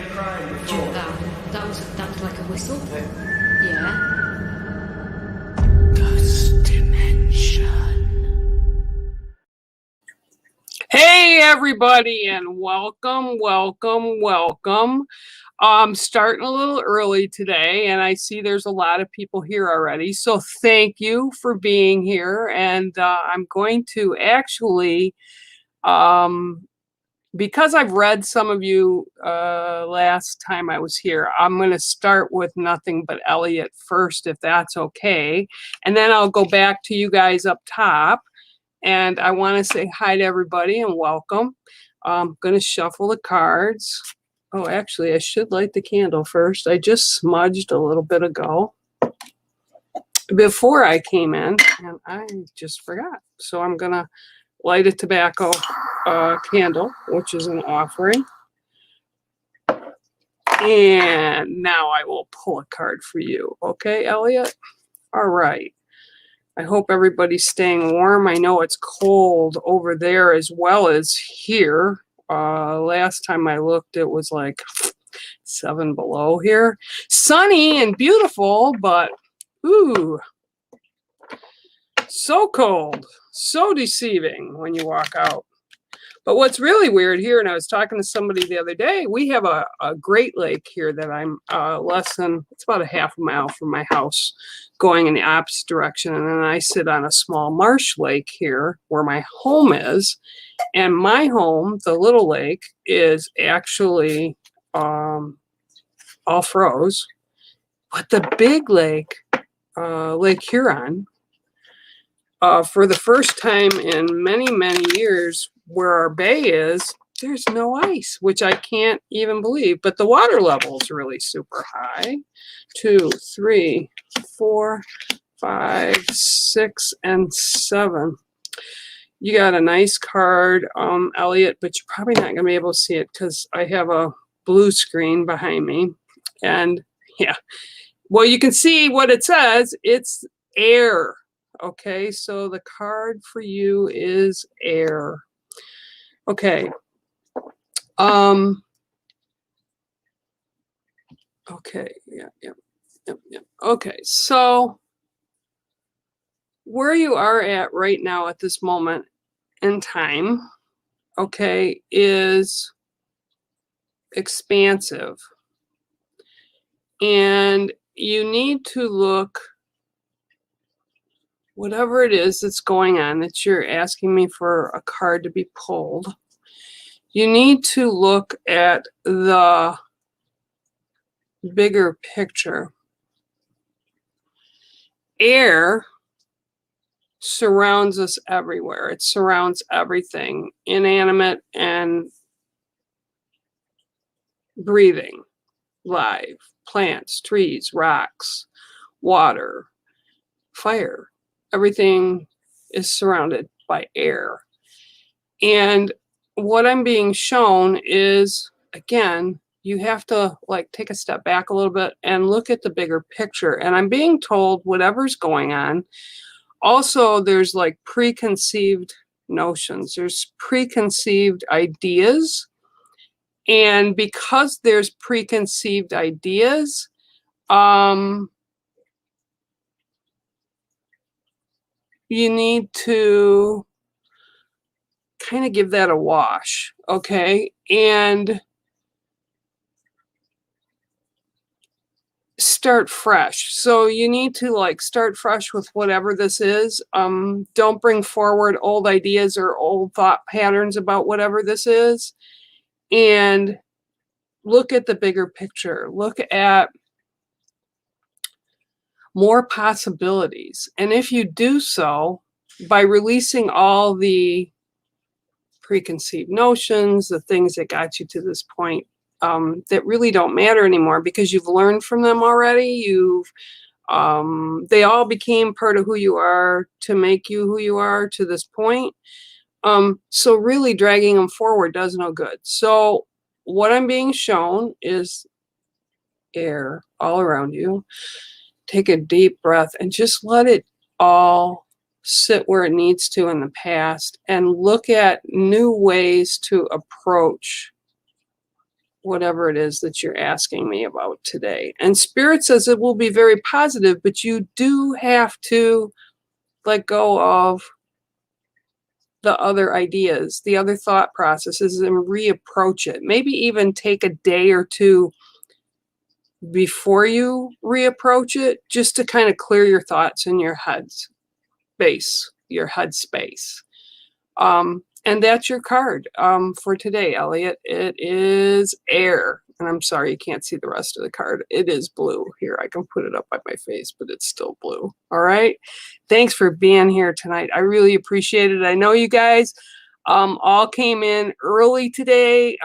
Do you know that? That was like a whistle. Yeah. Ghost Dimension. Hey everybody, and welcome. I'm starting a little early today, and I see there's a lot of people here already. So thank you for being here. And I'm going to actually, because I've read some of you last time I was here, I'm going to start with Nothing But Elliot first, if that's okay. And then I'll go back to you guys up top. And I want to say hi to everybody and welcome. I'm going to shuffle the cards. Oh, actually, I should light the candle first. I just smudged a little bit ago before I came in, and I just forgot. So I'm going to light a tobacco candle, which is an offering. And now I will pull a card for you. Okay, Elliot? All right. I hope everybody's staying warm. I know it's cold over there as well as here. Last time I looked, it was like 7 below here. Sunny and beautiful, but ooh, so cold, so deceiving when you walk out. But what's really weird here, and I was talking to somebody the other day, we have a Great Lake here that I'm it's about a half a mile from my house, going in the opposite direction. And then I sit on a small marsh lake here where my home is. And my home, the little lake, is actually all froze. But the big lake, Lake Huron, for the first time in many years, where our bay is, there's no ice, which I can't even believe. But the water level is really super high. 2, 3, 4, 5, 6, and 7. You got a nice card, Elliot, but you're probably not going to be able to see it because I have a blue screen behind me. And yeah, well, you can see what it says. It's air. Okay, so the card for you is air. Okay. Okay, yeah. Okay, so where you are at right now at this moment in time, okay, is expansive. And you need to look, whatever it is that's going on, that you're asking me for a card to be pulled, you need to look at the bigger picture. Air surrounds us everywhere. It surrounds everything, inanimate and breathing, live, plants, trees, rocks, water, fire. Everything is surrounded by air. And what I'm being shown is, again, you have to like take a step back a little bit and look at the bigger picture. And I'm being told whatever's going on. Also, there's like preconceived notions. There's preconceived ideas. And because there's preconceived ideas, you need to kind of give that a wash, okay? And start fresh. So you need to like start fresh with whatever this is. Don't bring forward old ideas or old thought patterns about whatever this is. And look at the bigger picture. Look at more possibilities. And if you do so by releasing all the preconceived notions, the things that got you to this point, that really don't matter anymore because you've learned from them already. They all became part of who you are to make you who you are to this point. So really dragging them forward does no good. So what I'm being shown is air all around you. Take a deep breath and just let it all sit where it needs to in the past and look at new ways to approach whatever it is that you're asking me about today. And Spirit says it will be very positive, but you do have to let go of the other ideas, the other thought processes, and reapproach it. Maybe even take a day or two before you reapproach it, just to kind of clear your thoughts in your head space. And that's your card for today, Elliot. It is air. And I'm sorry you can't see the rest of the card. It is blue. Here, I can put it up by my face, but it's still blue. All right. Thanks for being here tonight. I really appreciate it. I know you guys all came in early today.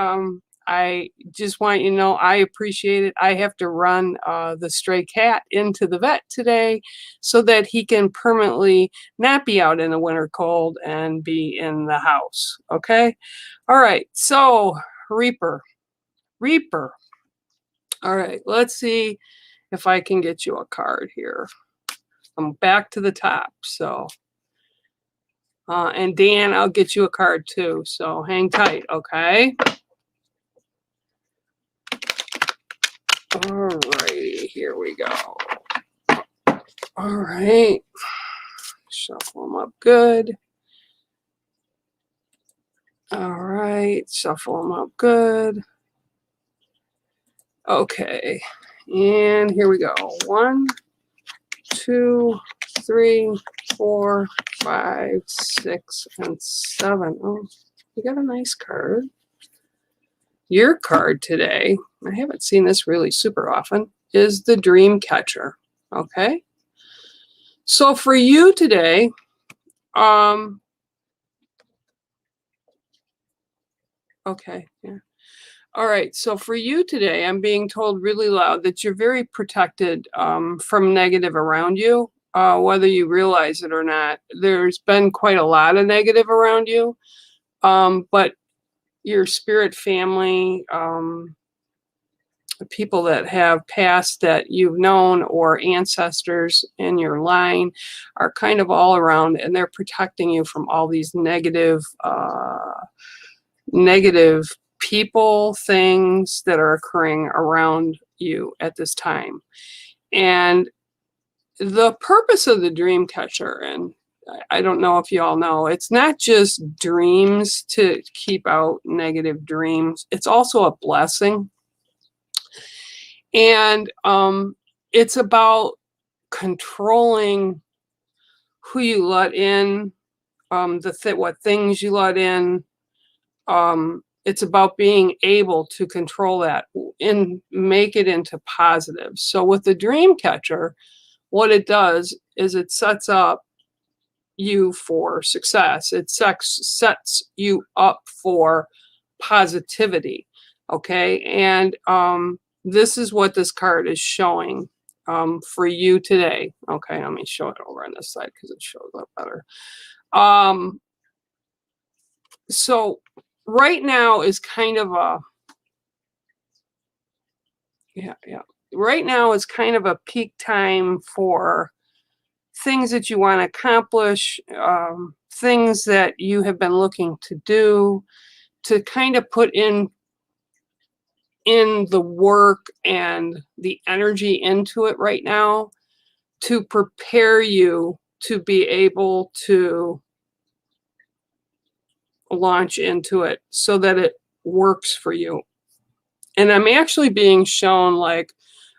I just want you to know I appreciate it. I have to run the stray cat into the vet today so that he can permanently not be out in the winter cold and be in the house. Okay? All right. So, Reaper. All right. Let's see if I can get you a card here. I'm back to the top. So, and Dan, I'll get you a card too. So hang tight. Okay? All righty, here we go. All right, shuffle them up good. All right, shuffle them up good. Okay, and here we go. 1, 2, 3, 4, 5, 6, and 7. Oh, you got a nice card. Your card today, I haven't seen this really super often, is the Dream Catcher. Okay. So for you today, okay, yeah. All right, so for you today, I'm being told really loud that you're very protected from negative around you, whether you realize it or not. There's been quite a lot of negative around you, but your spirit family, people that have passed that you've known, or ancestors in your line, are kind of all around, and they're protecting you from all these negative people, things that are occurring around you at this time. And the purpose of the dream catcher, and I don't know if you all know, it's not just dreams to keep out negative dreams. It's also a blessing. And it's about controlling who you let in, what things you let in. It's about being able to control that and make it into positive. So with the dream catcher, what it does is it sets up you for success. It sets you up for positivity. Okay. And this is what this card is showing for you today. Okay, let me show it over on this side because it shows up better. So right now is kind of a, right now is kind of a peak time for things that you want to accomplish, things that you have been looking to do, to kind of put in the work and the energy into it right now to prepare you to be able to launch into it so that it works for you. And I'm actually being shown like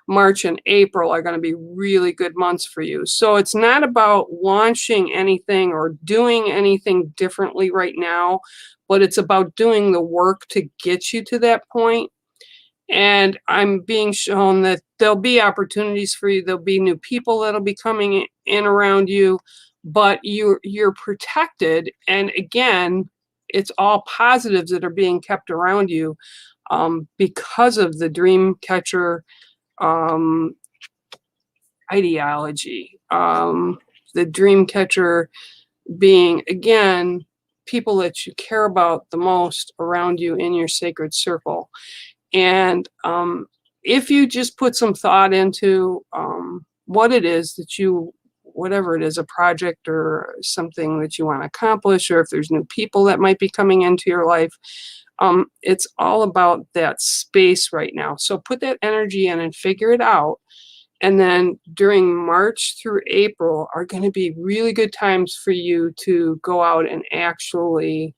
March and April are going to be really good months for you. So it's not about launching anything or doing anything differently right now, but it's about doing the work to get you to that point. And I'm being shown that there'll be opportunities for you. There'll be new people that'll be coming in around you, but you're protected. And again, it's all positives that are being kept around you because of the dream catcher ideology. The dream catcher being, again, people that you care about the most around you in your sacred circle. And if you just put some thought into what it is that you, whatever it is, a project or something that you want to accomplish, or if there's new people that might be coming into your life, It's all about that space right now. So put that energy in and figure it out. And then during March through April are going to be really good times for you to go out and actually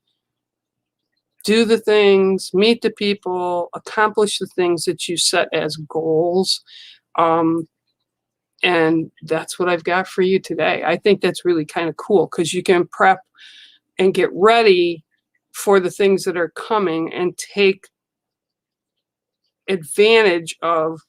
do the things, meet the people, accomplish the things that you set as goals. And that's what I've got for you today. I think that's really kind of cool because you can prep and get ready for the things that are coming and take advantage of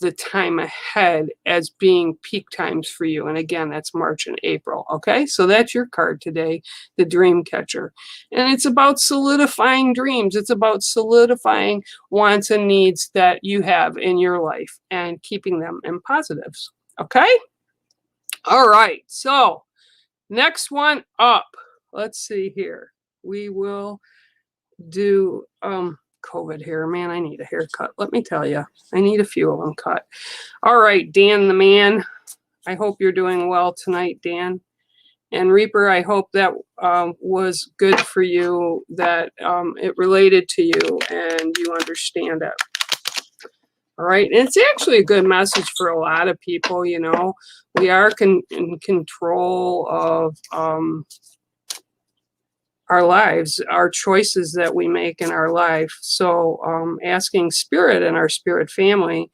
the time ahead as being peak times for you. And again, that's March and April. Okay, so that's your card today, the Dream Catcher. And it's about solidifying dreams. It's about solidifying wants and needs that you have in your life and keeping them in positives. Okay, all right, so next one up, let's see here. We will do COVID hair. Man, I need a haircut. Let me tell you, I need a few of them cut. All right, Dan the man. I hope you're doing well tonight, Dan. And Reaper, I hope that was good for you, that it related to you and you understand it. All right, and it's actually a good message for a lot of people. You know, we are in control of our lives, our choices that we make in our life. So asking Spirit and our Spirit family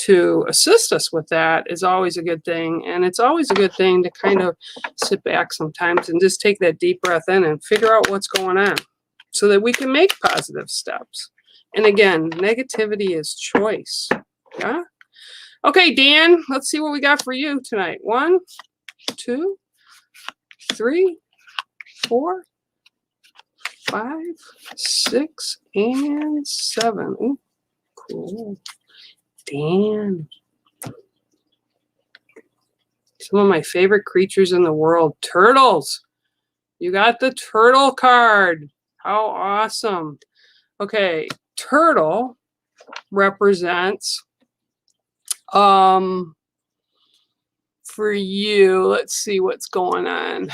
to assist us with that is always a good thing. And it's always a good thing to kind of sit back sometimes and just take that deep breath in and figure out what's going on so that we can make positive steps. And again, negativity is choice. Yeah. Okay, Dan, let's see what we got for you tonight. 1, 2, 3, 4, 5, 6, and 7. Ooh, cool. Dan. Some of my favorite creatures in the world. Turtles. You got the turtle card. How awesome. Okay, turtle represents for you, let's see what's going on.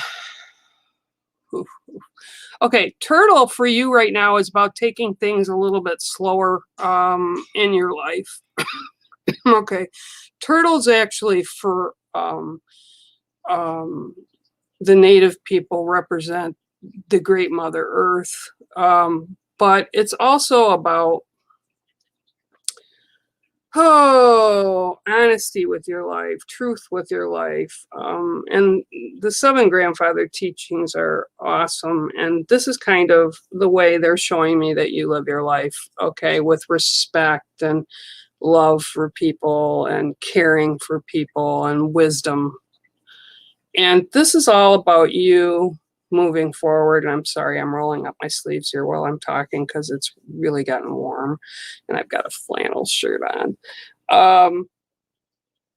Okay, turtle for you right now is about taking things a little bit slower in your life. Okay, turtles actually for the native people represent the great Mother Earth, but it's also about honesty with your life, truth with your life. And the 7 grandfather teachings are awesome. And this is kind of the way they're showing me that you live your life, okay, with respect and love for people and caring for people and wisdom. And this is all about you moving forward. And I'm sorry, I'm rolling up my sleeves here while I'm talking because it's really gotten warm and I've got a flannel shirt on.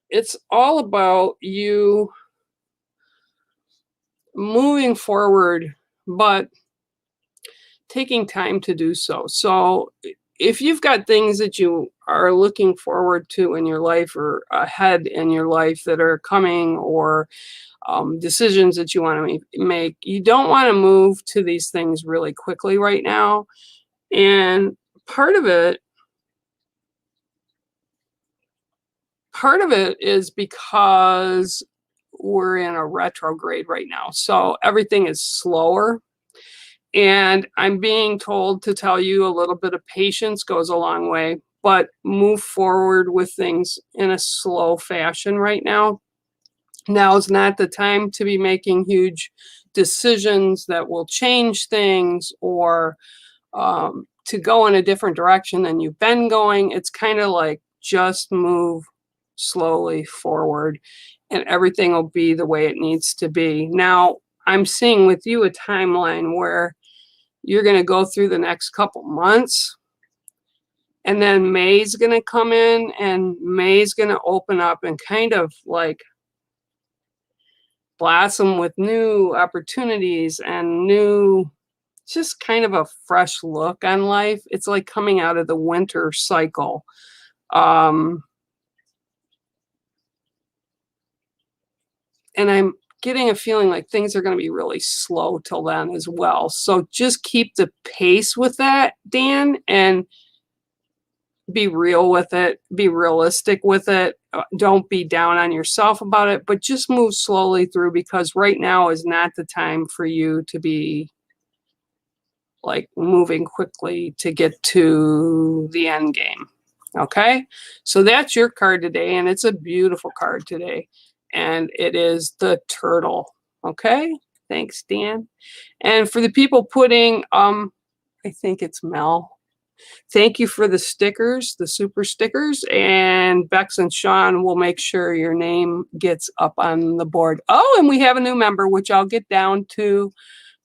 It's all about you moving forward, but taking time to do so. So if you've got things that you are looking forward to in your life or ahead in your life that are coming, or decisions that you want to make, you don't want to move to these things really quickly right now. And part of it is because we're in a retrograde right now. So everything is slower. And I'm being told to tell you a little bit of patience goes a long way, but move forward with things in a slow fashion right now. Now is not the time to be making huge decisions that will change things or to go in a different direction than you've been going. It's kind of like just move slowly forward and everything will be the way it needs to be. Now, I'm seeing with you a timeline where you're going to go through the next couple months. And then May's going to come in and May's going to open up and kind of like blossom with new opportunities and new, just kind of a fresh look on life. It's like coming out of the winter cycle. And I'm getting a feeling like things are going to be really slow till then as well. So just keep the pace with that, Dan, and be real with it, be realistic with it. Don't be down on yourself about it, but just move slowly through, because right now is not the time for you to be like moving quickly to get to the end game. Okay, so that's your card today, and it's a beautiful card today, and it is the turtle. Okay, thanks, Dan. And for the people putting, I think it's Mel. Thank you for the stickers, the super stickers, and Bex and Sean will make sure your name gets up on the board. Oh, and we have a new member, which I'll get down to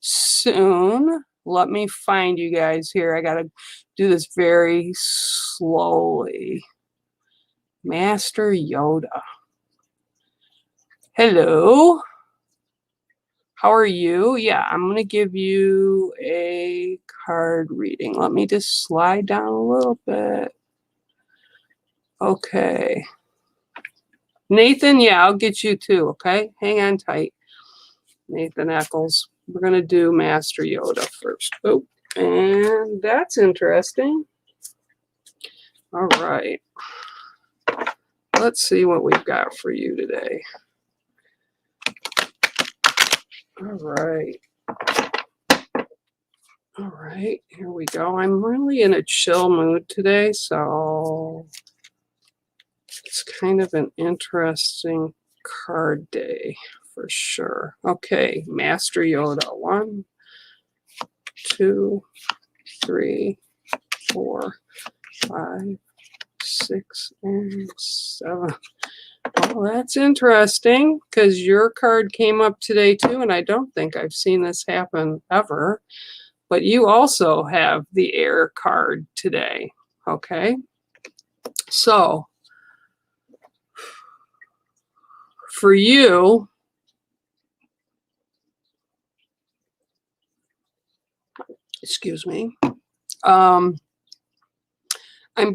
soon. Let me find you guys here. I got to do this very slowly. Master Yoda. Hello. How are you? Yeah, I'm going to give you a card reading. Let me just slide down a little bit. Okay. Nathan, yeah, I'll get you too, okay? Hang on tight. Nathan Eccles. We're going to do Master Yoda first. Oh, and that's interesting. All right. Let's see what we've got for you today. All right. All right, here we go. I'm really in a chill mood today, so it's kind of an interesting card day for sure. Okay, Master Yoda. 1, 2, 3, 4, 5, 6, and 7. Well, that's interesting, because your card came up today too, and I don't think I've seen this happen ever. But you also have the air card today, okay? So, for you, excuse me, I'm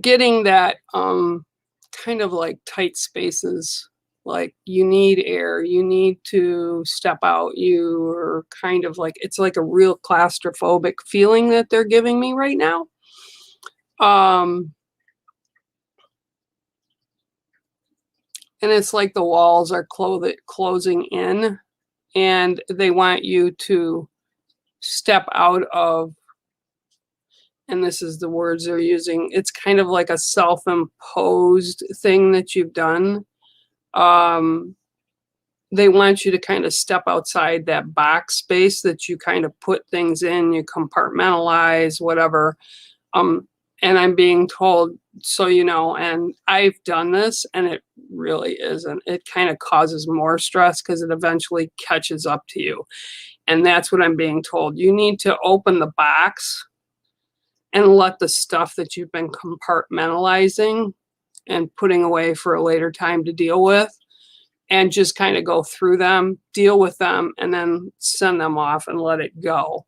getting that kind of like tight spaces, like you need air, you need to step out, you are kind of like, it's like a real claustrophobic feeling that they're giving me right now. And it's like the walls are closing in, and they want you to step out of, and this is the words they're using, it's kind of like a self-imposed thing that you've done. They want you to kind of step outside that box space that you kind of put things in, you compartmentalize, whatever. And I'm being told, so you know, and I've done this, and it really isn't. It kind of causes more stress because it eventually catches up to you. And that's what I'm being told. You need to open the box and let the stuff that you've been compartmentalizing and putting away for a later time to deal with, and just kind of go through them, deal with them, and then send them off and let it go.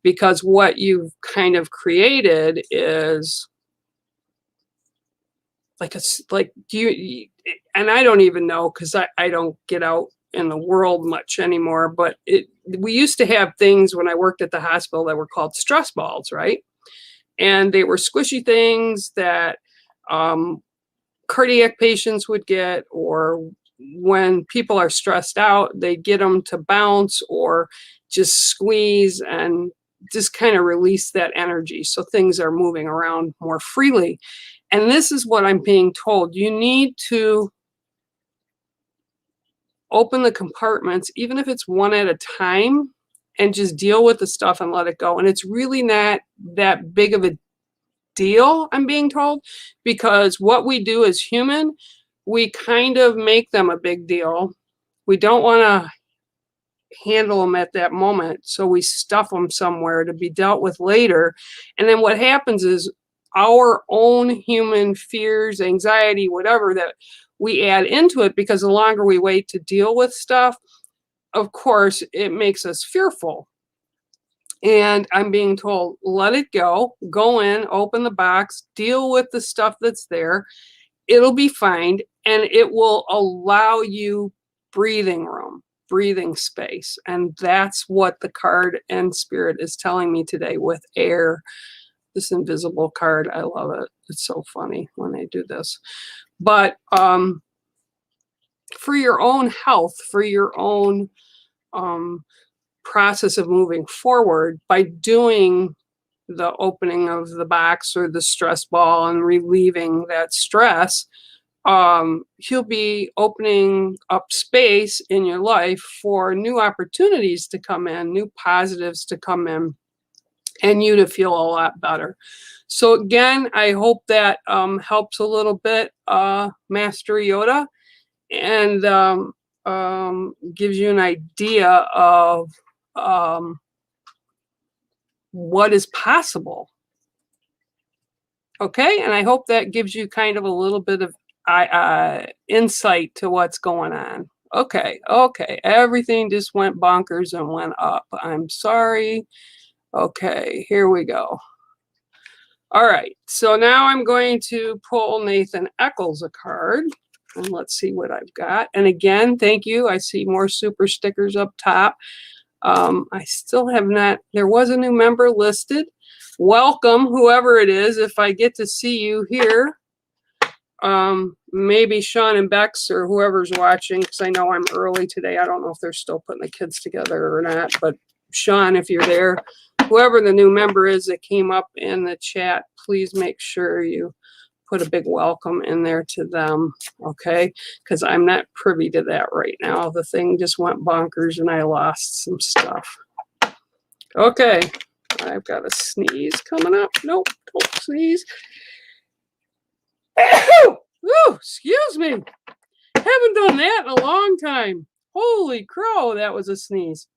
Because what you've kind of created is like and I don't even know, because I don't get out in the world much anymore, but we used to have things when I worked at the hospital that were called stress balls, right? And they were squishy things that cardiac patients would get, or when people are stressed out, they get them to bounce or just squeeze and just kind of release that energy, so things are moving around more freely. And this is what I'm being told. You need to open the compartments, even if it's one at a time, and just deal with the stuff and let it go. And it's really not that big of a deal, I'm being told, because what we do as human, we kind of make them a big deal. We don't want to handle them at that moment, so we stuff them somewhere to be dealt with later. And then what happens is our own human fears, anxiety, whatever, that we add into it, because the longer we wait to deal with stuff, of course, it makes us fearful. And I'm being told, let it go, go in, open the box, deal with the stuff that's there. It'll be fine, and it will allow you breathing room. breathing space. And that's what the card and spirit is telling me today with air. This invisible card, I love it. It's so funny when they do this. But for your own health, for your own process of moving forward, by doing the opening of the box or the stress ball and relieving that stress, you'll be opening up space in your life for new opportunities to come in, new positives to come in, and you to feel a lot better. So again, I hope that helps a little bit, Master Yoda, and gives you an idea of what is possible. Okay, and I hope that gives you kind of a little bit of insight to what's going on. Okay, everything just went bonkers and went up. I'm sorry. Okay, here we go. All right, so now I'm going to pull Nathan Eccles a card, and let's see what I've got. And again, thank you. I see more super stickers up top. I still have not, there was a new member listed. Welcome, whoever it is. If I get to see you here, maybe Sean and Bex or whoever's watching, because I know I'm early today. I don't know if they're still putting the kids together or not, but Sean, if you're there, whoever the new member is that came up in the chat, please make sure you put a big welcome in there to them, okay? Because I'm not privy to that right now. The thing just went bonkers and I lost some stuff. Okay, I've got a sneeze coming up. Nope, don't sneeze. Ooh, excuse me. Haven't done that in a long time. Holy crow, that was a sneeze.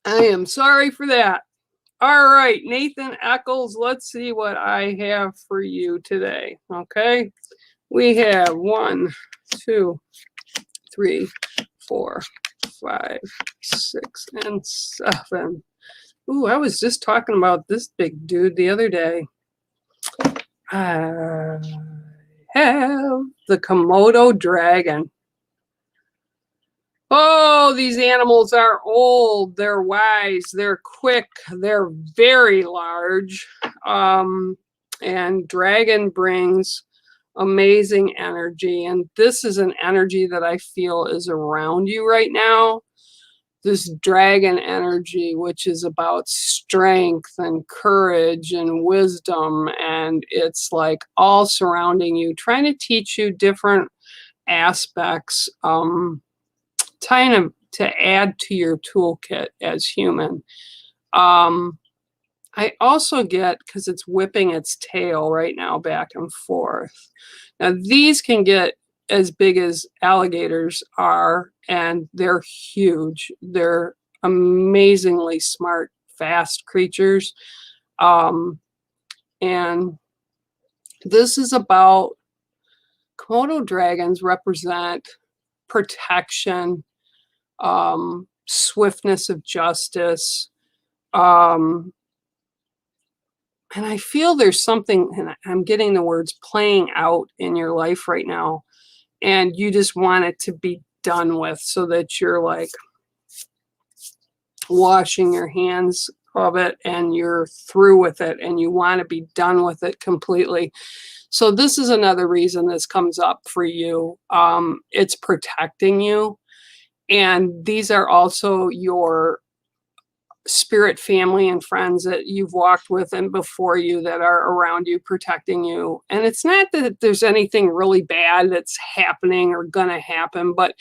I am sorry for that. All right, Nathan Eccles, let's see what I have for you today. Okay, we have 1, 2, 3, 4, 5, 6, and 7. Ooh, I was just talking about this big dude the other day. I have the Komodo dragon. Oh, these animals are old, they're wise, they're quick, they're very large. And dragon brings amazing energy. And this is an energy that I feel is around you right now. This dragon energy, which is about strength and courage and wisdom. And it's like all surrounding you, trying to teach you different aspects, trying to add to your toolkit as human. I also get, because it's whipping its tail right now back and forth. Now these can get as big as alligators are, and they're huge. They're amazingly smart, fast creatures. And this is about, Komodo dragons represent protection, swiftness of justice, and I feel there's something, and I'm getting the words playing out in your life right now, and you just want it to be done with, so that you're like washing your hands of it and you're through with it and you want to be done with it completely. So this is another reason this comes up for you. It's protecting you. And these are also your spirit family and friends that you've walked with and before you that are around you, protecting you. And it's not that there's anything really bad that's happening or gonna happen, but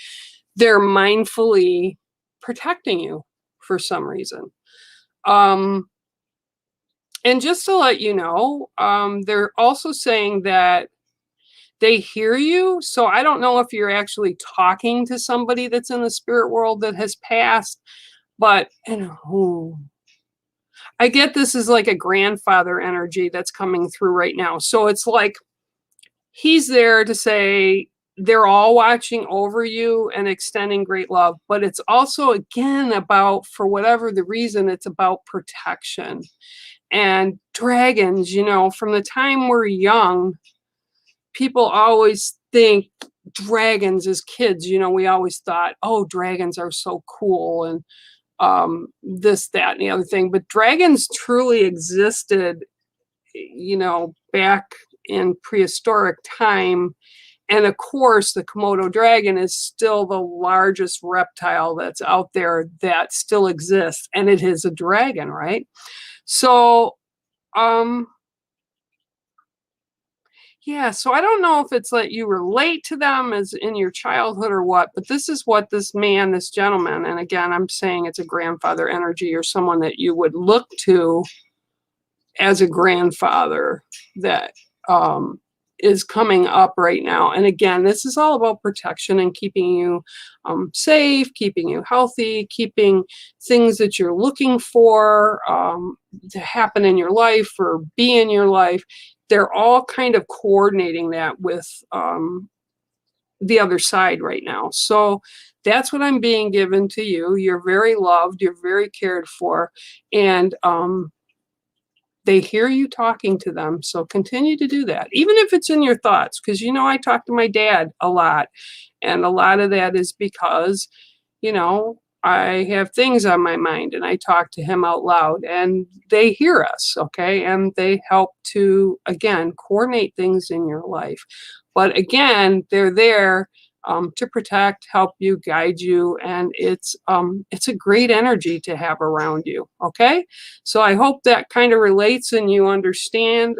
they're mindfully protecting you for some reason. And just to let you know, they're also saying that they hear you. So I don't know if you're actually talking to somebody that's in the spirit world that has passed, but I get this is like a grandfather energy that's coming through right now. So it's like he's there to say they're all watching over you and extending great love. But it's also, again, about, for whatever the reason, it's about protection. And dragons, you know, from the time we're young, people always think dragons as kids, you know, we always thought, oh, dragons are so cool, and this, that, and the other thing. But dragons truly existed, you know, back in prehistoric time. And of course, the Komodo dragon is still the largest reptile that's out there that still exists. And it is a dragon, right? So, yeah, so I don't know if it's that you relate to them as in your childhood or what, but this is what this man, this gentleman, and again, I'm saying it's a grandfather energy or someone that you would look to as a grandfather that is coming up right now. And again, this is all about protection and keeping you safe, keeping you healthy, keeping things that you're looking for to happen in your life or be in your life. They're all kind of coordinating that with the other side right now. So that's what I'm being given to you. You're very loved. You're very cared for. And they hear you talking to them. So continue to do that, even if it's in your thoughts, because, you know, I talk to my dad a lot. And a lot of that is because, you know, I have things on my mind and I talk to him out loud and they hear us. Okay. And they help to, again, coordinate things in your life. But again, they're there to protect, help you, guide you, and it's a great energy to have around you. Okay, so I hope that kind of relates and you understand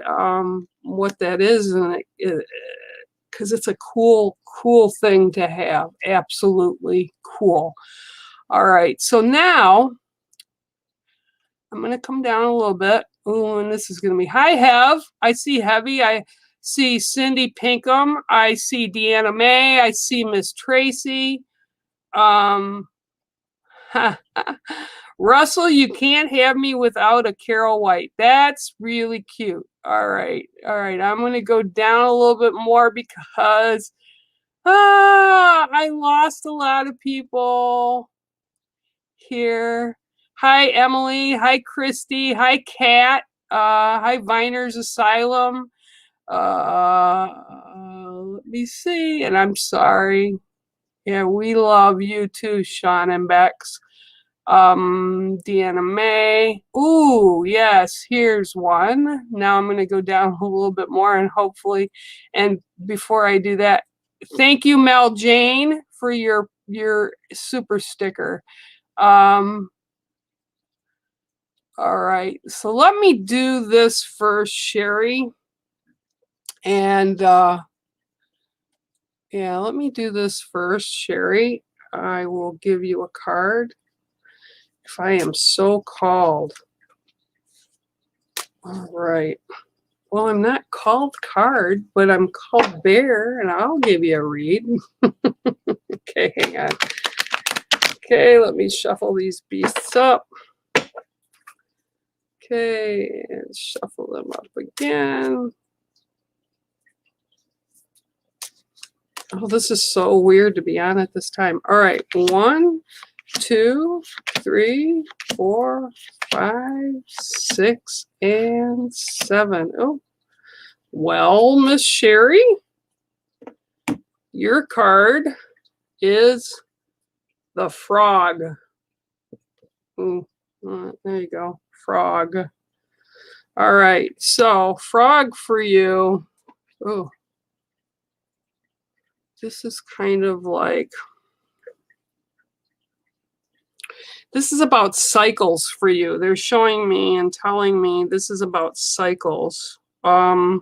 what that is, and because it's a cool thing to have. Absolutely cool. All right, so now I'm going to come down a little bit. Oh, and this is going to be, hi, Hev. I see Heavy. I see Cindy Pinkham. I see Deanna May. I see Miss Tracy. Russell, you can't have me without a Carol White. That's really cute. All right. All right. I'm going to go down a little bit more because I lost a lot of people here. Hi, Emily. Hi, Christy. Hi, Kat. Hi, Viner's Asylum. Let me see. And I'm sorry. Yeah, we love you too, Sean and Bex. Deanna May. Ooh, yes, here's one. Now I'm going to go down a little bit more and hopefully, and before I do that, thank you, Mel Jane, for your super sticker. All right, so let me do this first, Sherry. And yeah, let me do this first, Sherry. I will give you a card. If I am so called. All right. Well, I'm not called card, but I'm called bear, and I'll give you a read. Okay, hang on. Okay, let me shuffle these beasts up. Okay, and shuffle them up again. Oh, this is so weird to be on at this time. All right, 1, 2, 3, 4, 5, 6, and 7. Oh, well, Miss Sherry, your card is the frog. Ooh, there you go, frog. All right, so frog for you. Oh, this is kind of like, this is about cycles for you. They're showing me and telling me this is about cycles. Yeah,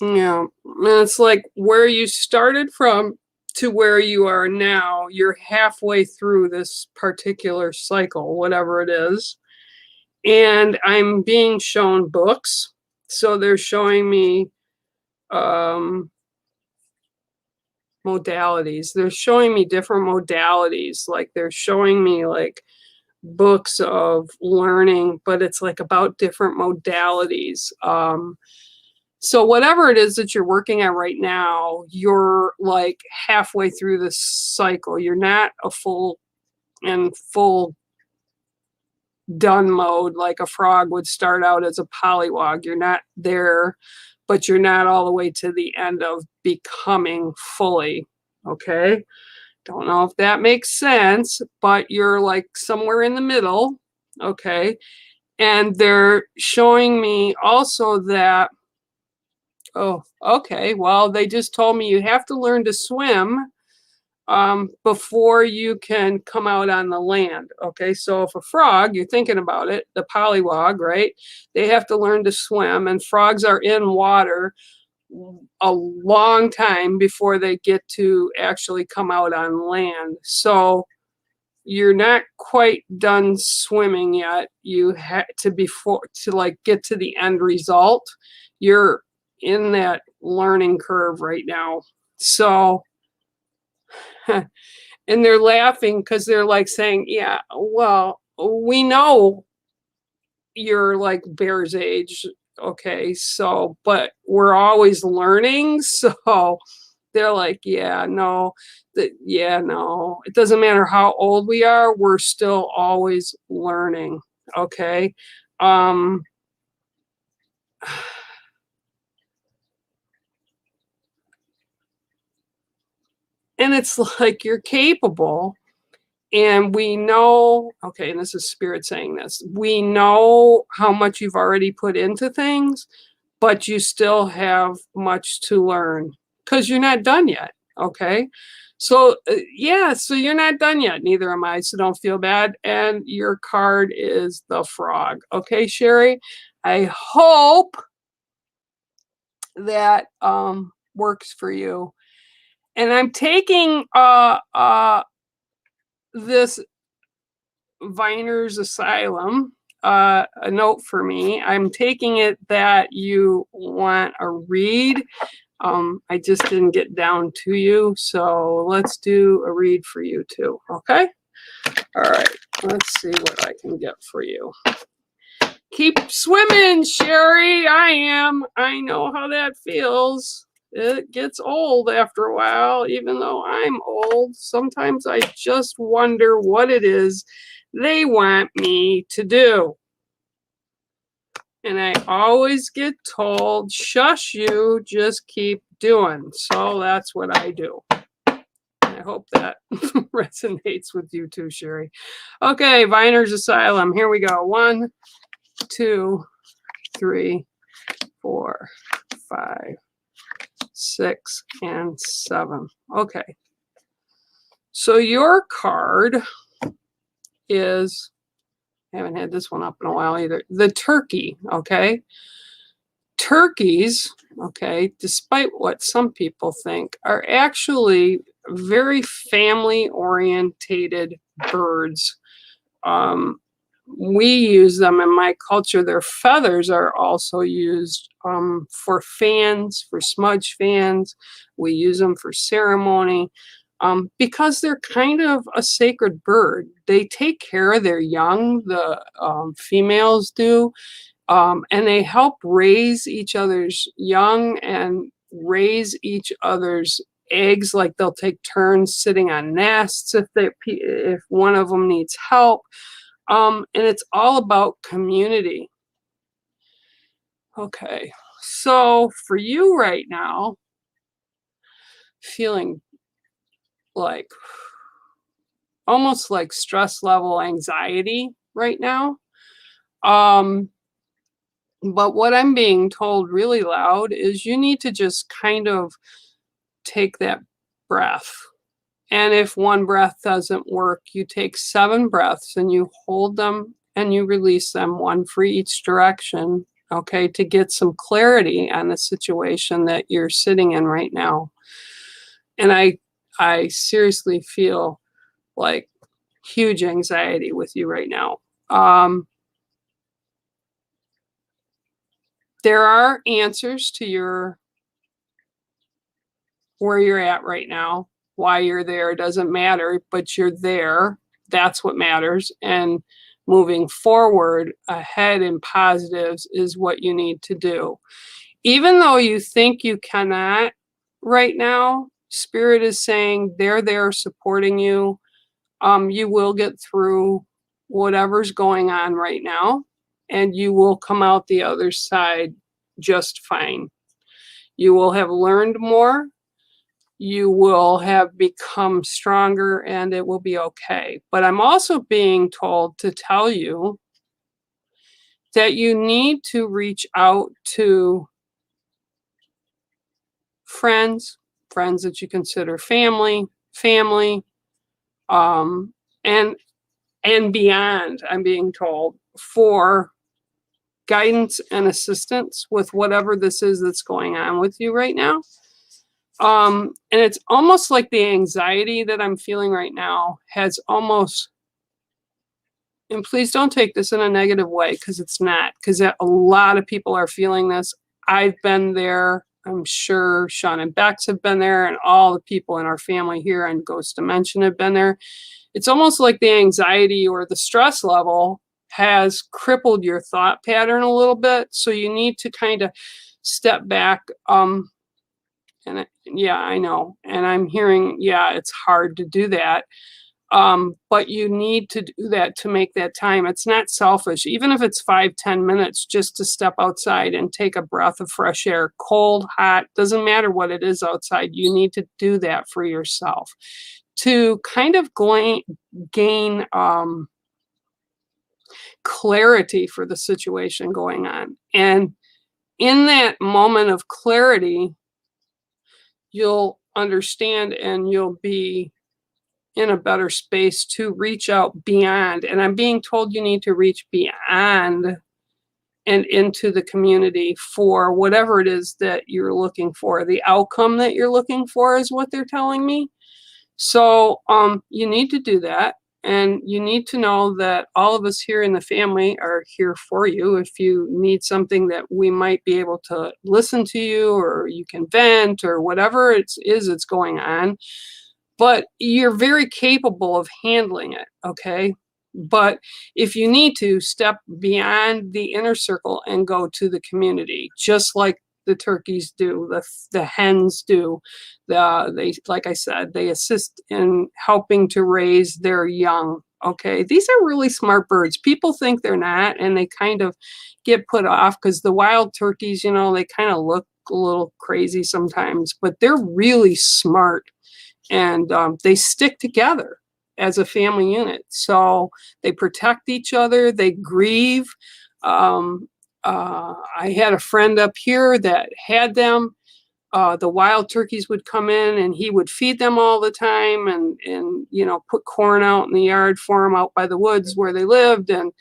and it's like where you started from to where you are now. You're halfway through this particular cycle, whatever it is. And I'm being shown books. So they're showing me modalities. They're showing me different modalities. Like they're showing me like books of learning, but it's like about different modalities. So whatever it is that you're working at right now, you're like halfway through this cycle. You're not a full done mode, like a frog would start out as a polywog. You're not there, but you're not all the way to the end of becoming fully. Okay. Don't know if that makes sense, but you're like somewhere in the middle. Okay. And they're showing me also that, oh, okay, well, they just told me you have to learn to swim before you can come out on the land. Okay, so if a frog, you're thinking about it, the polywog, right? They have to learn to swim, and frogs are in water a long time before they get to actually come out on land. So you're not quite done swimming yet. You had to like get to the end result. You're in that learning curve right now. So and they're laughing because they're like saying, yeah, well, we know you're like Bear's age. Okay, so, but we're always learning. So they're like, yeah, no, no, it doesn't matter how old we are, we're still always learning. Okay. Um, and it's like you're capable. And we know, okay, and this is Spirit saying this, we know how much you've already put into things, but you still have much to learn because you're not done yet. Okay. So, yeah, so you're not done yet. Neither am I. So don't feel bad. And your card is the frog. Okay, Sherry? I hope that works for you. And I'm taking this Viner's Asylum, a note for me. I'm taking it that you want a read. I just didn't get down to you, so let's do a read for you too, okay? All right, let's see what I can get for you. Keep swimming, Sherry. I am. I know how that feels. It gets old after a while, even though I'm old. Sometimes I just wonder what it is they want me to do. And I always get told, shush you, just keep doing. So that's what I do. I hope that resonates with you too, Sherry. Okay, Viner's Asylum. Here we go. 1, 2, 3, 4, 5, 6, and 7. Okay. So your card is, I haven't had this one up in a while either, the turkey, okay? Turkeys, okay, despite what some people think, are actually very family-orientated birds. We use them in my culture. Their feathers are also used for fans, for smudge fans. We use them for ceremony because they're kind of a sacred bird. They take care of their young, the females do, and they help raise each other's young and raise each other's eggs. Like they'll take turns sitting on nests if one of them needs help. And it's all about community. Okay, so for you right now, feeling like almost like stress level anxiety right now. But what I'm being told really loud is you need to just kind of take that breath. And if one breath doesn't work, you take 7 breaths and you hold them and you release them, 1 for each direction, okay, to get some clarity on the situation that you're sitting in right now. And I seriously feel like huge anxiety with you right now. There are answers to where you're at right now. Why you're there doesn't matter, but you're there. That's what matters. And moving forward ahead in positives is what you need to do. Even though you think you cannot right now, Spirit is saying they're there supporting you. You will get through whatever's going on right now, and you will come out the other side just fine. You will have learned more. You will have become stronger, and it will be okay. But I'm also being told to tell you that you need to reach out to friends that you consider family, um, and beyond, I'm being told, for guidance and assistance with whatever this is that's going on with you right now. And it's almost like the anxiety that I'm feeling right now has almost, and please don't take this in a negative way, because it's not, because a lot of people are feeling this. I've been there. I'm sure Sean and Bex have been there, and all the people in our family here on Ghost Dimension have been there. It's almost like the anxiety or the stress level has crippled your thought pattern a little bit. So you need to kind of step back. Yeah, I know. And I'm hearing, yeah, it's hard to do that. But you need to do that to make that time. It's not selfish, even if it's 5-10 minutes, just to step outside and take a breath of fresh air, cold, hot, doesn't matter what it is outside. You need to do that for yourself to kind of gain clarity for the situation going on. And in that moment of clarity, you'll understand and you'll be in a better space to reach out beyond. And I'm being told you need to reach beyond and into the community for whatever it is that you're looking for. The outcome that you're looking for is what they're telling me. So you need to do that. And you need to know that all of us here in the family are here for you. If you need something, that we might be able to listen to you, or you can vent, or whatever it's going on. But you're very capable of handling it, okay? But if you need to, step beyond the inner circle and go to the community, just like the turkeys do, the hens do. They, like I said, they assist in helping to raise their young, okay? These are really smart birds. People think they're not, and they kind of get put off because the wild turkeys, you know, they kind of look a little crazy sometimes, but they're really smart. And they stick together as a family unit. So they protect each other, they grieve. I had a friend up here that had them. The wild turkeys would come in, and he would feed them all the time, and you know, put corn out in the yard for them out by the woods where they lived. And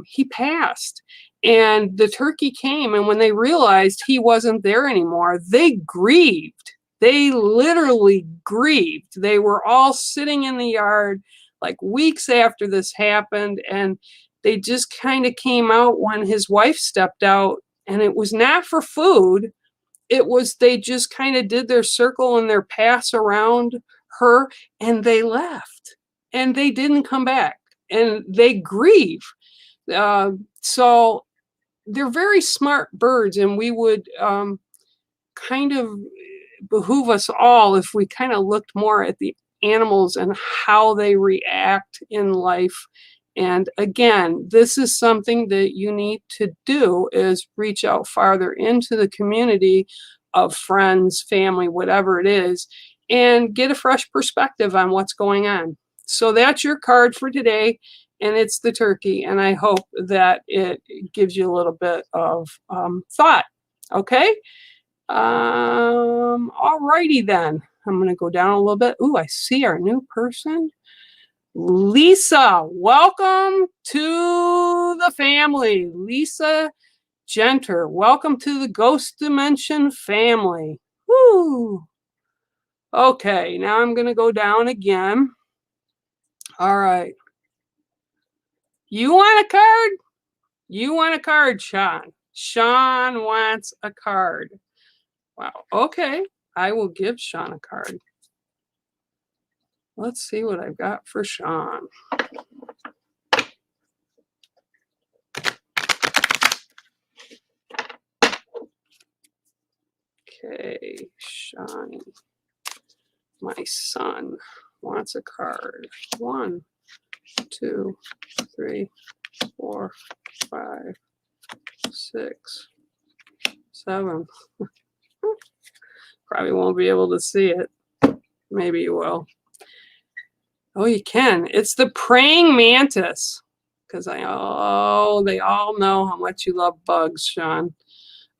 he passed. And the turkey came, and when they realized he wasn't there anymore, they grieved. They literally grieved. They were all sitting in the yard like weeks after this happened, and they just kind of came out when his wife stepped out, and it was not for food. It was, they just kind of did their circle and their pass around her, and they left, and they didn't come back, and they grieve. So they're very smart birds, and we would kind of behoove us all if we kind of looked more at the animals and how they react in life. And again, this is something that you need to do, is reach out farther into the community of friends, family, whatever it is, and get a fresh perspective on what's going on. So that's your card for today, and it's the turkey. And I hope that it gives you a little bit of thought. Okay. Alrighty then. I'm gonna go down a little bit. Ooh, I see our new person. Lisa, welcome to the family. Lisa Genter, welcome to the Ghost Dimension family. Woo! Okay, now I'm gonna go down again. All right. You want a card? You want a card, Sean. Sean wants a card. Wow. Okay. I will give Sean a card. Let's see what I've got for Sean. Okay, Sean, my son, wants a card. 1, 2, 3, 4, 5, 6, 7. Probably won't be able to see it. Maybe you will. Oh, you can. It's the praying mantis. Because they all know how much you love bugs, Sean.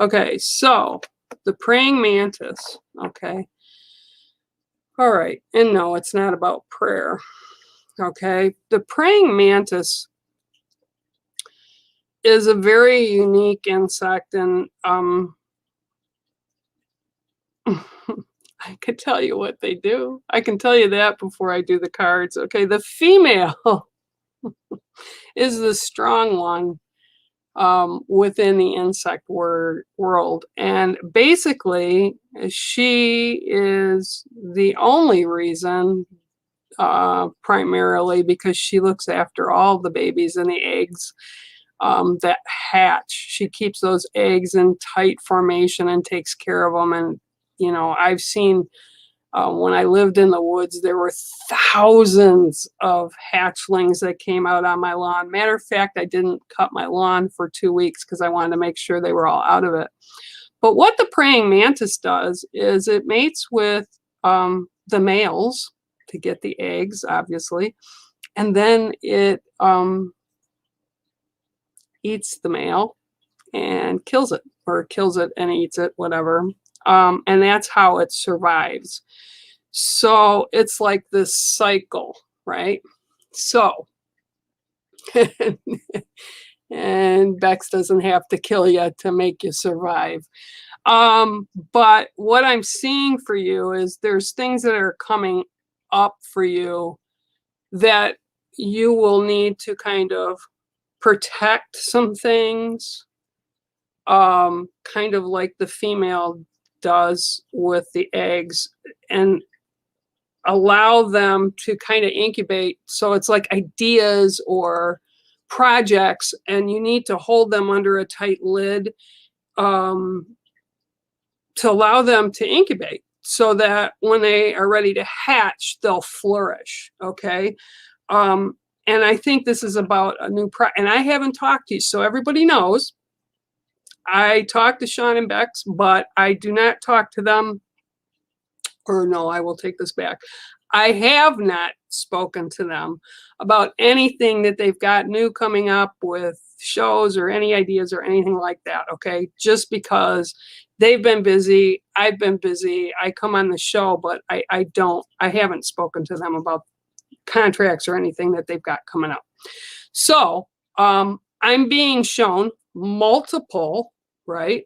Okay, so the praying mantis. Okay. All right. And no, it's not about prayer. Okay. The praying mantis is a very unique insect, and I could tell you what they do. I can tell you that before I do the cards. Okay, the female is the strong one within the insect world. And basically, she is the only reason, primarily because she looks after all the babies and the eggs that hatch. She keeps those eggs in tight formation and takes care of them. And, you know, I've seen when I lived in the woods, there were thousands of hatchlings that came out on my lawn. Matter of fact, I didn't cut my lawn for 2 weeks because I wanted to make sure they were all out of it. But what the praying mantis does is it mates with the males to get the eggs, obviously, and then it eats the male and kills it, or kills it and eats it, whatever. And that's how it survives. So it's like this cycle, right? So, and Bex doesn't have to kill you to make you survive. But what I'm seeing for you is there's things that are coming up for you that you will need to kind of protect some things, kind of like the female does with the eggs, and allow them to kind of incubate. So it's like ideas or projects, and you need to hold them under a tight lid to allow them to incubate so that when they are ready to hatch, they'll flourish. Okay. And I think this is about a new and I haven't talked to you, so everybody knows I talk to Sean and Bex, but I do not talk to them. Or no, I will take this back. I have not spoken to them about anything that they've got new coming up with shows or any ideas or anything like that. Okay. Just because they've been busy. I've been busy. I come on the show, but I haven't spoken to them about contracts or anything that they've got coming up. So I'm being shown multiple kind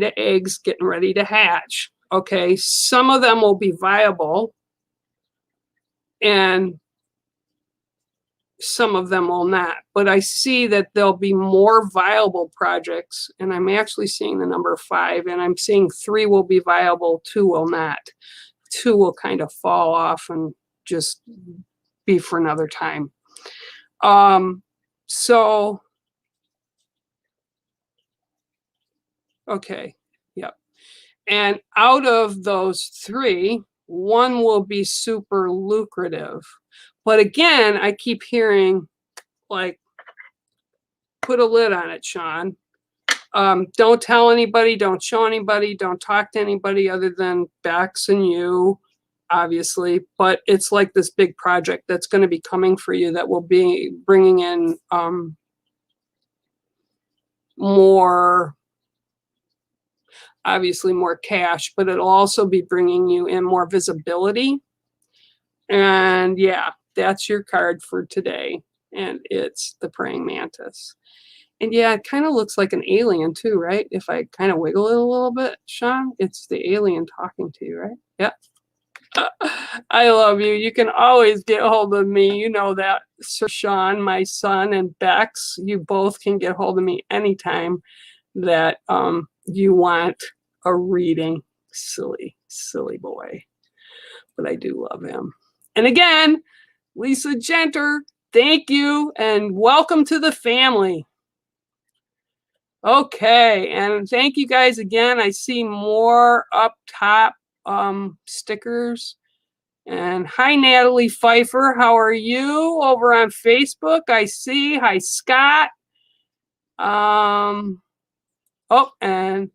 of eggs getting ready to hatch. Okay, some of them will be viable and some of them will not. But I see that there'll be more viable projects, and I'm actually seeing the number 5, and I'm seeing 3 will be viable, 2 will not. 2 will kind of fall off and just be for another time. So, okay, yep. And out of those 3, 1 will be super lucrative. But again, I keep hearing, like, put a lid on it, Sean. Don't tell anybody, don't show anybody, don't talk to anybody other than Bex and you, obviously. But it's like this big project that's going to be coming for you that will be bringing in more, obviously more cash, but it'll also be bringing you in more visibility. And yeah, that's your card for today. And it's the praying mantis. And yeah, it kind of looks like an alien too, right? If I kind of wiggle it a little bit, Sean, it's the alien talking to you, right? Yep. I love you. You can always get hold of me. You know that, Sir Sean, my son, and Bex. You both can get hold of me anytime that you want a reading. Silly, silly boy. But I do love him. And again, Lisa Genter, thank you and welcome to the family. Okay, and thank you guys again. I see more up top stickers. And hi, Natalie Pfeiffer. How are you over on Facebook? I see. Hi, Scott. Oh, and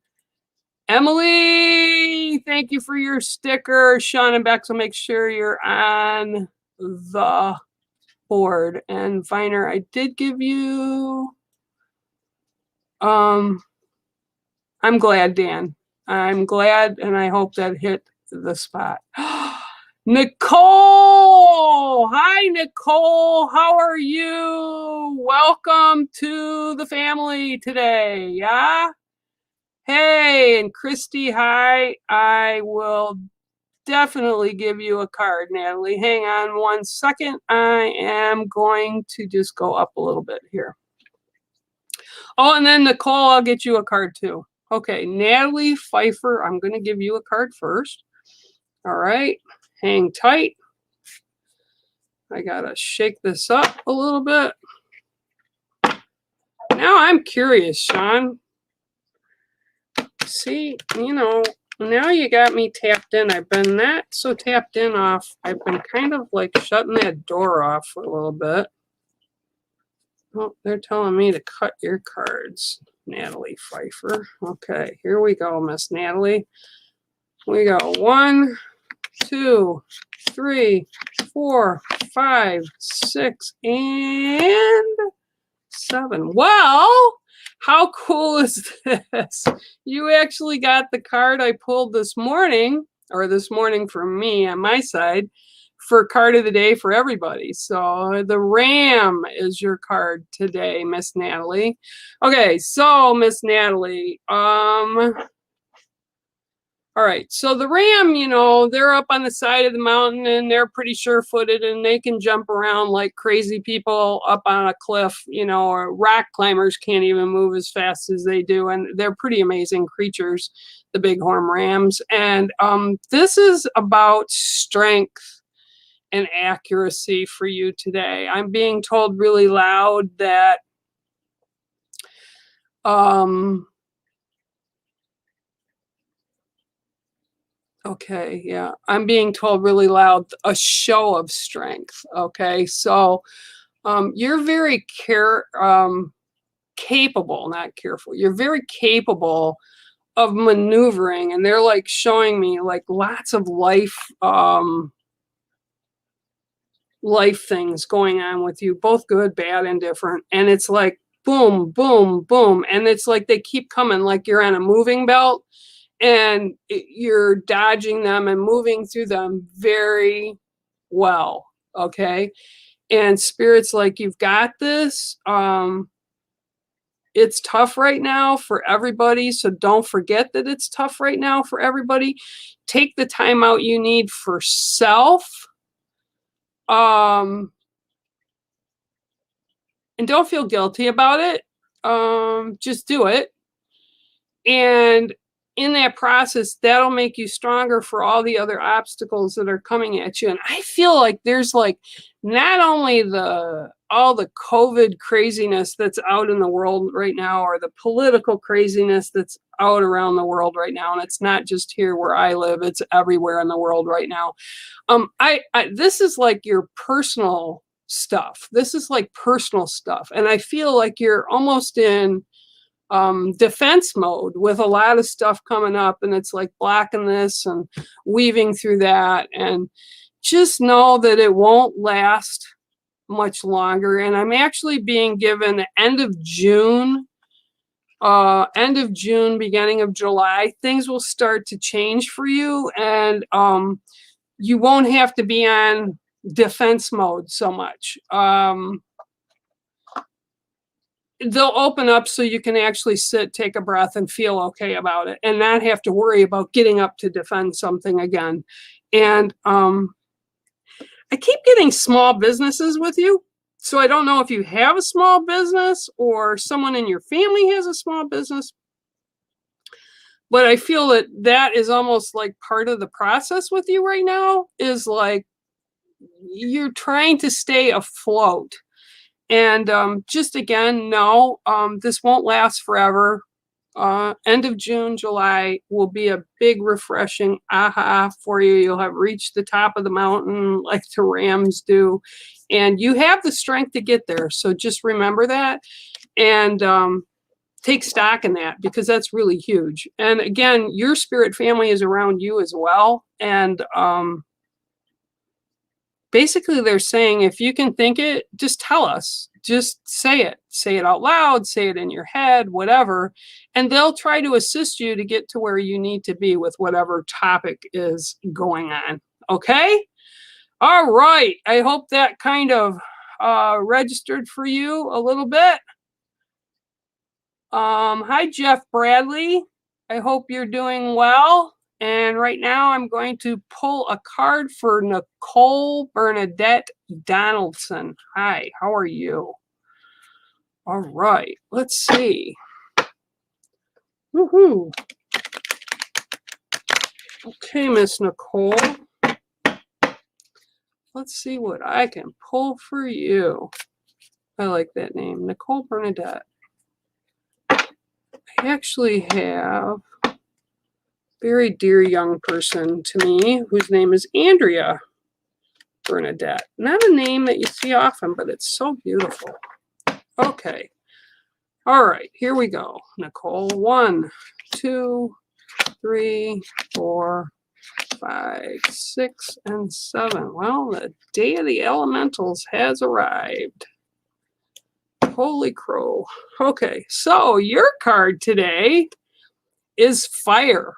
Emily, thank you for your sticker. Sean and Bex will make sure you're on the board. And Viner, I did give you. I'm glad, Dan. I'm glad, and I hope that hit the spot. Nicole! Hi, Nicole. How are you? Welcome to the family today. Yeah? Hey, and Christy, hi. I will definitely give you a card, Natalie. Hang on 1 second. I am going to just go up a little bit here. Oh, and then Nicole, I'll get you a card too. Okay, Natalie Pfeiffer, I'm going to give you a card first. All right, hang tight. I got to shake this up a little bit. Now I'm curious, Sean. See, you know, now you got me tapped in. I've been not so tapped in off. I've been kind of like shutting that door off for a little bit. Oh, they're telling me to cut your cards, Natalie Pfeiffer. Okay, here we go, Miss Natalie. We go 1, 2, 3, 4, 5, 6, and 7. Well, how cool is this? You actually got the card I pulled this morning, or this morning for me on my side, for card of the day for everybody. So the Ram is your card today, Miss Natalie. Okay, so Miss Natalie, all right, so the Ram, you know, they're up on the side of the mountain and they're pretty sure-footed and they can jump around like crazy people up on a cliff, you know, or rock climbers can't even move as fast as they do. And they're pretty amazing creatures, the bighorn Rams. And this is about strength and accuracy for you today. I'm being told really loud that okay, yeah. I'm being told really loud, a show of strength. Okay, so you're very capable, not careful. You're very capable of maneuvering, and they're like showing me like lots of life things going on with you, both good, bad, and different. And it's like boom, boom, boom, and it's like they keep coming, like you're on a moving belt and you're dodging them and moving through them very well. Okay, and spirit's like, you've got this. It's tough right now for everybody, so don't forget that it's tough right now for everybody. Take the time out you need for self, and don't feel guilty about it. Just do it. And in that process, that'll make you stronger for all the other obstacles that are coming at you. And I feel like there's like not only all the COVID craziness that's out in the world right now, or the political craziness that's out around the world right now. And it's not just here where I live, it's everywhere in the world right now. This is like your personal stuff. This is like personal stuff. And I feel like you're almost in defense mode with a lot of stuff coming up, and it's like blocking this and weaving through that, and just know that it won't last much longer. And I'm actually being given the end of June, beginning of July, things will start to change for you, and you won't have to be on defense mode so much. They'll open up so you can actually sit, take a breath, and feel okay about it, and not have to worry about getting up to defend something again. And I keep getting small businesses with you. So I don't know if you have a small business or someone in your family has a small business, but I feel that that is almost like part of the process with you right now, is like you're trying to stay afloat. And just again, no, this won't last forever. End of June, July will be a big refreshing aha for you. You'll have reached the top of the mountain like the Rams do, and you have the strength to get there. So just remember that, and take stock in that, because that's really huge. And again, your spirit family is around you as well. And basically they're saying, if you can think it, just tell us, just say it out loud, say it in your head, whatever, and they'll try to assist you to get to where you need to be with whatever topic is going on. Okay, all right, I hope that kind of registered for you a little bit. Hi Jeff Bradley, I hope you're doing well. And right now I'm going to pull a card for Nicole Bernadette Donaldson. Hi, how are you? All right, let's see. Woohoo. Okay, Miss Nicole. Let's see what I can pull for you. I like that name, Nicole Bernadette. I actually have very dear young person to me whose name is Andrea Bernadette. Not a name that you see often, but it's so beautiful. Okay. All right, here we go. Nicole, 1, 2, 3, 4, 5, 6, and 7. Well, the day of the elementals has arrived. Holy crow. Okay, so your card today is fire.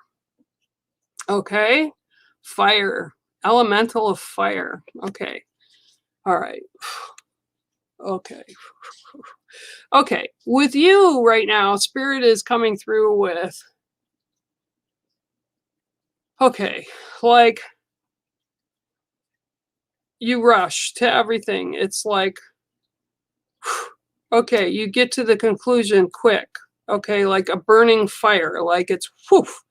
Okay, fire, elemental of fire. Okay, all right. Okay. Okay, with you right now, Spirit is coming through with, okay, like you rush to everything. It's like, okay, you get to the conclusion quick. Okay, like a burning fire, like it's whoof,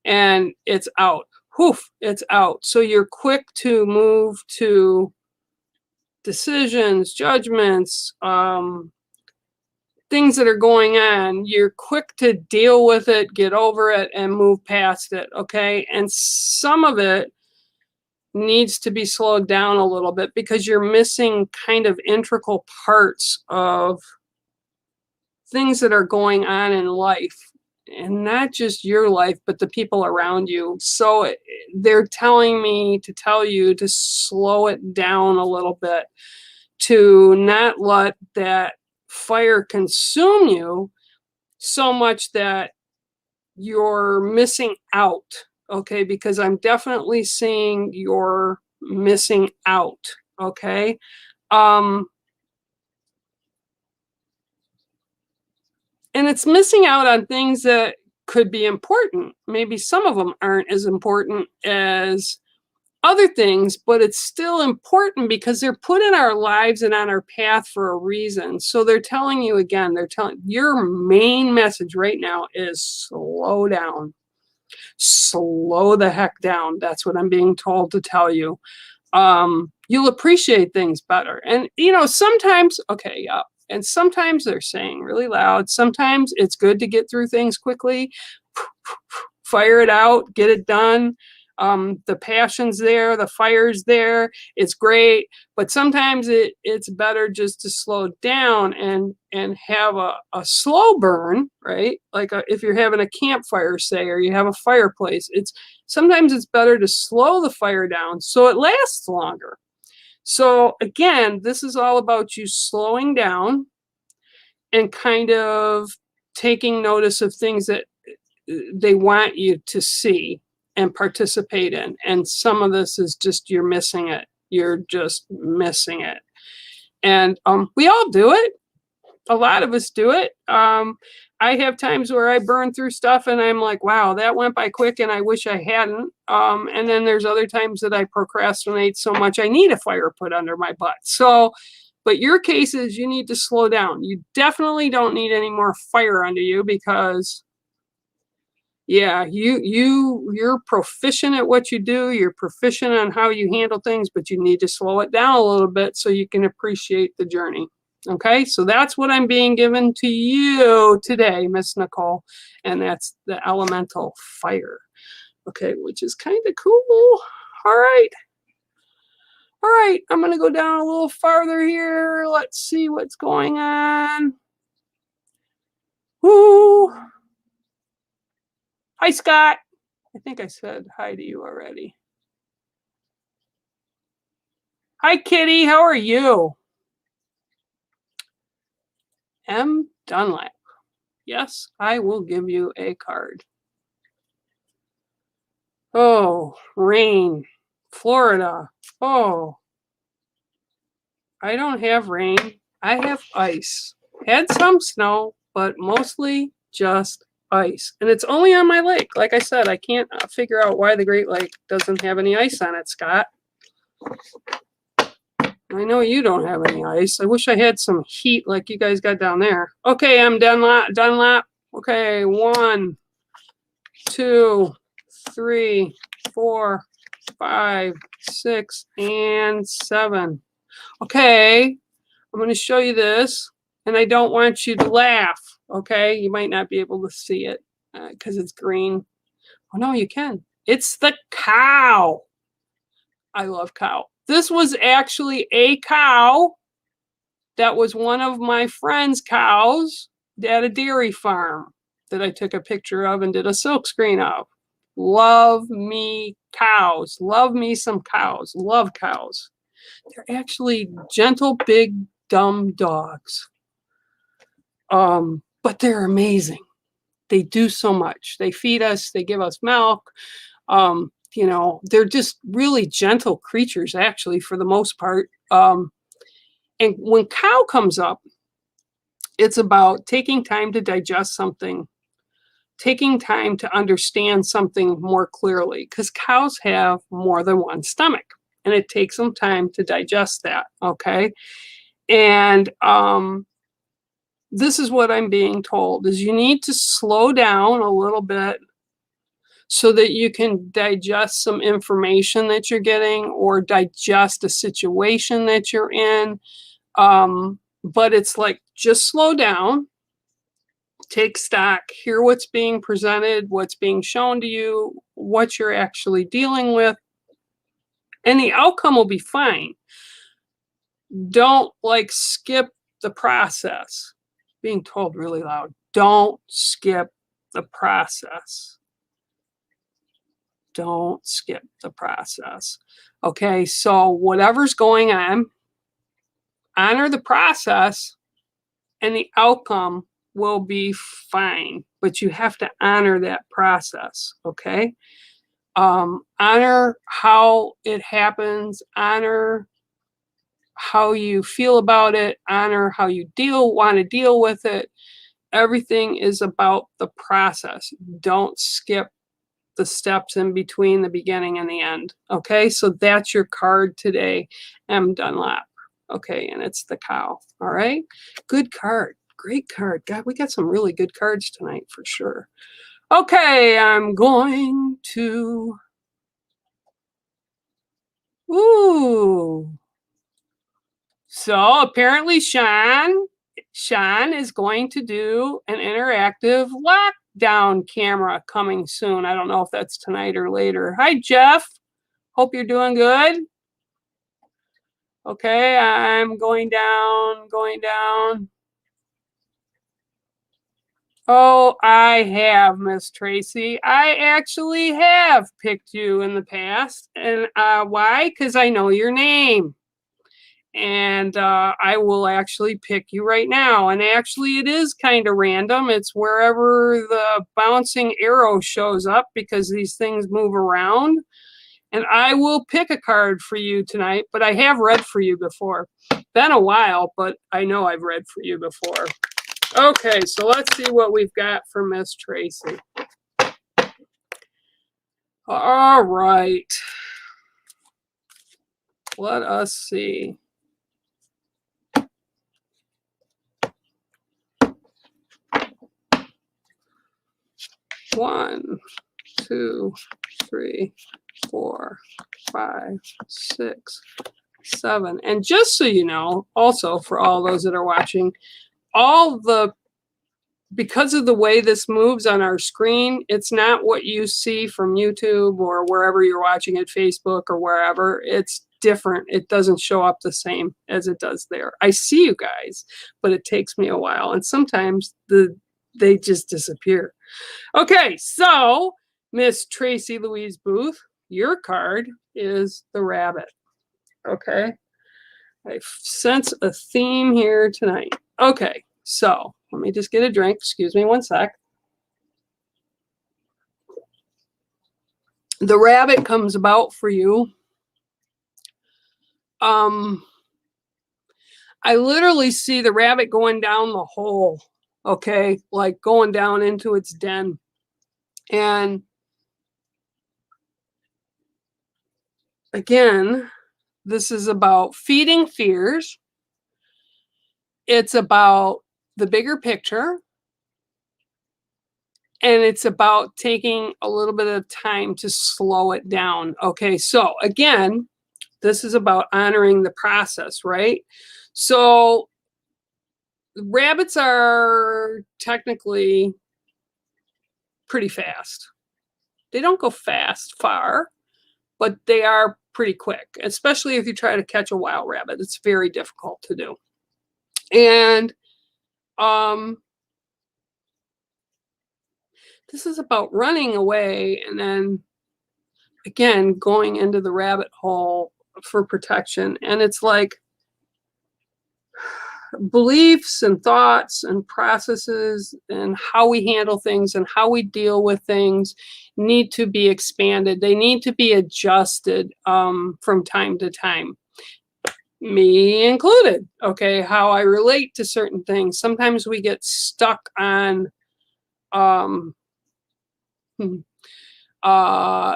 and it's out. Whoof, it's out. So you're quick to move to decisions, judgments, things that are going on. You're quick to deal with it, get over it, and move past it. Okay, and some of it needs to be slowed down a little bit because you're missing kind of integral parts of things that are going on in life, and not just your life, but the people around you. So they're telling me to tell you to slow it down a little bit, to not let that fire consume you so much that you're missing out. Okay, because I'm definitely seeing you're missing out. Okay, and it's missing out on things that could be important. Maybe some of them aren't as important as other things, but it's still important because they're put in our lives and on our path for a reason. So they're telling you again, they're telling your main message right now is slow down. Slow the heck down. That's what I'm being told to tell you. You'll appreciate things better. And sometimes, okay, yeah. And sometimes they're saying really loud. Sometimes it's good to get through things quickly, fire it out, get it done. The passion's there, the fire's there, it's great. But sometimes it's better just to slow down and have a slow burn, right? Like if you're having a campfire, say, or you have a fireplace, sometimes it's better to slow the fire down so it lasts longer. So again, this is all about you slowing down and kind of taking notice of things that they want you to see and participate in. And some of this is just, you're missing it. You're just missing it. And we all do it. A lot of us do it. I have times where I burn through stuff and I'm like, wow, that went by quick and I wish I hadn't. And then there's other times that I procrastinate so much I need a fire put under my butt. So, but your case is you need to slow down. You definitely don't need any more fire under you because, yeah, you're proficient at what you do. You're proficient on how you handle things, but you need to slow it down a little bit so you can appreciate the journey. Okay, so that's what I'm being given to you today, Miss Nicole. And that's the elemental fire. Okay, which is kind of cool. All right. All right, I'm going to go down a little farther here. Let's see what's going on. Woo! Hi, Scott. I think I said hi to you already. Hi, Kitty. How are you? M. Dunlap. Yes, I will give you a card. Oh, rain. Florida. Oh, I don't have rain. I have ice. Had some snow, but mostly just ice. And it's only on my lake. Like I said, I can't figure out why the Great Lake doesn't have any ice on it, Scott. I know you don't have any ice. I wish I had some heat like you guys got down there. Okay, I'm Dunlap. Okay, 1, 2, 3, 4, 5, 6, and 7. Okay, I'm going to show you this, and I don't want you to laugh. Okay, you might not be able to see it because it's green. Oh no, you can. It's the cow. I love cow. This was actually a cow that was one of my friend's cows at a dairy farm that I took a picture of and did a silk screen of. Love me cows. Love me some cows. Love cows. They're actually gentle, big, dumb dogs. But they're amazing. They do so much. They feed us. They give us milk. You know, they're just really gentle creatures, actually, for the most part. And when cow comes up, it's about taking time to digest something, taking time to understand something more clearly, because cows have more than one stomach, and it takes them time to digest that, okay? And this is what I'm being told, is you need to slow down a little bit so that you can digest some information that you're getting or digest a situation that you're in. But it's like, just slow down, take stock, hear what's being presented, what's being shown to you, what you're actually dealing with, and the outcome will be fine. Don't like skip the process. Being told really loud, don't skip the process. Don't skip the process. Okay, so whatever's going on, honor the process, and the outcome will be fine. But you have to honor that process, okay? Honor how it happens, honor how you feel about it, honor how you want to deal with it. Everything is about the process. Don't skip the steps in between the beginning and the end. Okay, so that's your card today, M. Dunlap. Okay, and it's the cow. All right, good card. Great card. God, we got some really good cards tonight for sure. Okay, I'm going to... Ooh. So apparently Sean is going to do an interactive lockdown camera coming soon. I don't know if that's tonight or later. Hi, Jeff. Hope you're doing good. Okay, I'm going down. Oh, I have, Miss Tracy. I actually have picked you in the past. And why? Because I know your name. And I will actually pick you right now. And actually, it is kind of random. It's wherever the bouncing arrow shows up, because these things move around. And I will pick a card for you tonight, but I have read for you before. Been a while, but I know I've read for you before. Okay, so let's see what we've got for Miss Tracy. All right. Let us see. One, 2, 3, 4, 5, 6, 7. And just so you know, also for all those that are watching, because of the way this moves on our screen, it's not what you see from YouTube or wherever you're watching it, Facebook or wherever. It's different. It doesn't show up the same as it does there. I see you guys, but it takes me a while. And sometimes they just disappear. Okay, so Miss Tracy Louise Booth, your card is the rabbit. Okay. I sense a theme here tonight. Okay, so let me just get a drink. Excuse me one sec. The rabbit comes about for you. I literally see the rabbit going down the hole, okay? Like going down into its den. And again, this is about feeding fears. It's about the bigger picture. And it's about taking a little bit of time to slow it down. Okay, so again, this is about honoring the process, right? So rabbits are technically pretty fast. They don't go far, but they are pretty quick, especially if you try to catch a wild rabbit. It's very difficult to do. And this is about running away and then again going into the rabbit hole for protection. And it's like beliefs and thoughts and processes and how we handle things and how we deal with things need to be expanded. They need to be adjusted from time to time, me included. Okay, how I relate to certain things. Sometimes we get stuck on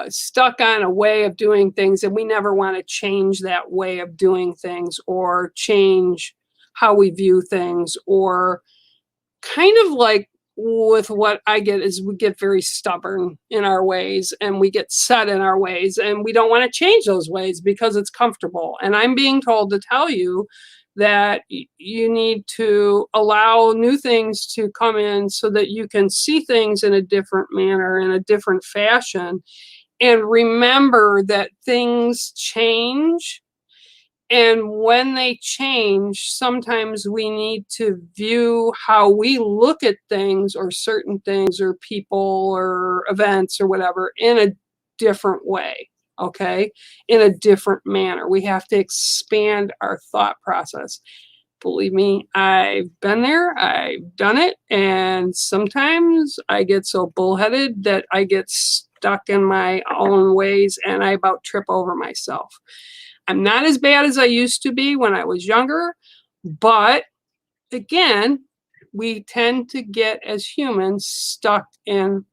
stuck on a way of doing things, and we never want to change that way of doing things or change how we view things. Or kind of like with what I get is we get very stubborn in our ways and we get set in our ways and we don't want to change those ways because it's comfortable. And I'm being told to tell you that you need to allow new things to come in so that you can see things in a different manner, in a different fashion. And remember that things change. And when they change, sometimes we need to view how we look at things or certain things or people or events or whatever in a different way. Okay, in a different manner. We have to expand our thought process. Believe me, I've been there, I've done it, and sometimes I get so bullheaded that I get stuck in my own ways and I about trip over myself. I'm not as bad as I used to be when I was younger, but again, we tend to get as humans stuck in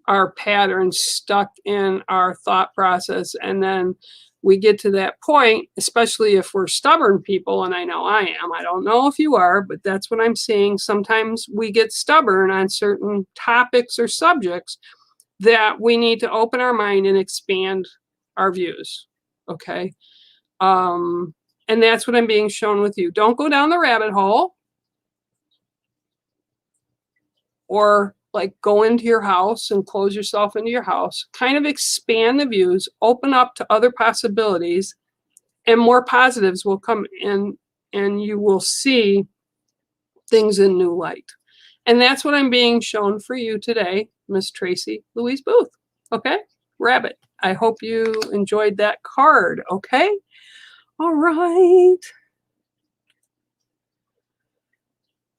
our patterns, stuck in our thought process. And then we get to that point, especially if we're stubborn people, and I know I am. I don't know if you are, but that's what I'm seeing. Sometimes we get stubborn on certain topics or subjects that we need to open our mind and expand our views. Okay. And that's what I'm being shown with you. Don't go down the rabbit hole or like go into your house and close yourself into your house. Kind of expand the views, open up to other possibilities, and more positives will come in and you will see things in new light. And that's what I'm being shown for you today, Miss Tracy Louise Booth. Okay? Rabbit. I hope you enjoyed that card. Okay? All right.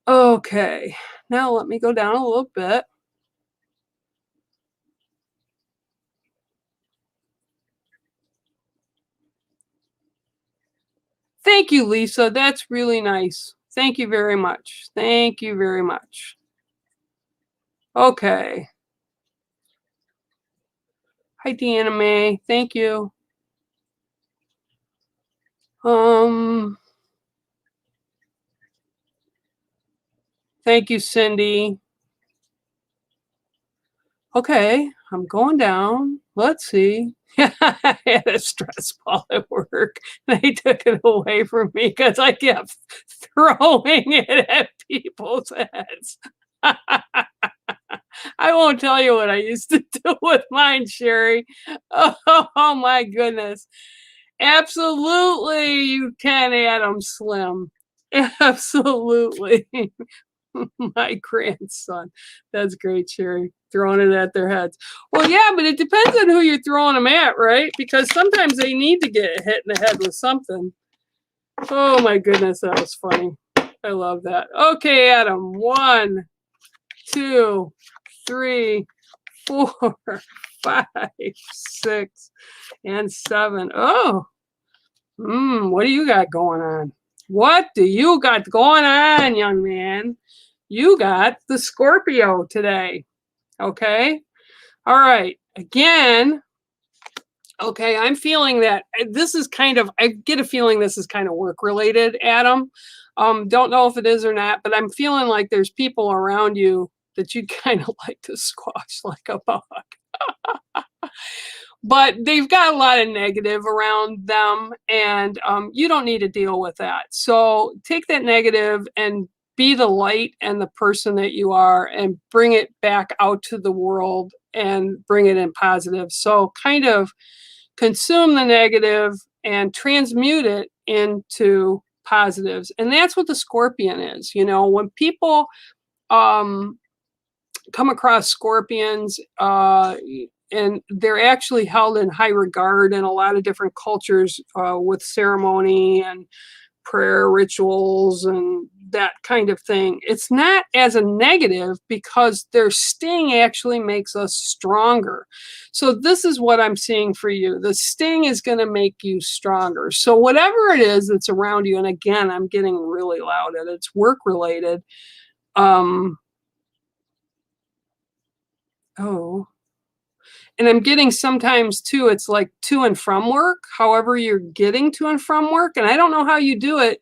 Okay. Now let me go down a little bit. Thank you, Lisa. That's really nice. Thank you very much. Thank you very much. Okay. Hi, Deanna May. Thank you. Thank you, Cindy. Okay, I'm going down. Let's see. I had a stress ball at work. They took it away from me because I kept throwing it at people's heads. I won't tell you what I used to do with mine, Sherry. Oh my goodness. Absolutely, you can, Adam Slim. Absolutely. My grandson. That's great, Sherry. Throwing it at their heads. Well, yeah, but it depends on who you're throwing them at, right? Because sometimes they need to get hit in the head with something. Oh my goodness, that was funny. I love that. Okay, Adam. 1, 2, 3, 4, 5, 6, and 7. Oh, what do you got going on? What do you got going on, young man? You got the Scorpio today. Okay. All right. Again. Okay. I'm feeling that this is kind of, I get a feeling this is kind of work related, Adam. Don't know if it is or not, but I'm feeling like there's people around you that you'd kind of like to squash like a bug. But they've got a lot of negative around them, and you don't need to deal with that. So take that negative and be the light and the person that you are, and bring it back out to the world and bring it in positive. So kind of consume the negative and transmute it into positives. And that's what the Scorpion is. You know, when people come across scorpions, and they're actually held in high regard in a lot of different cultures, with ceremony and prayer rituals and that kind of thing. It's not as a negative because their sting actually makes us stronger. So this is what I'm seeing for you. The sting is going to make you stronger. So whatever it is that's around you, and again, I'm getting really loud and it's work related. Oh, and I'm getting sometimes too, it's like to and from work, however you're getting to and from work. And I don't know how you do it.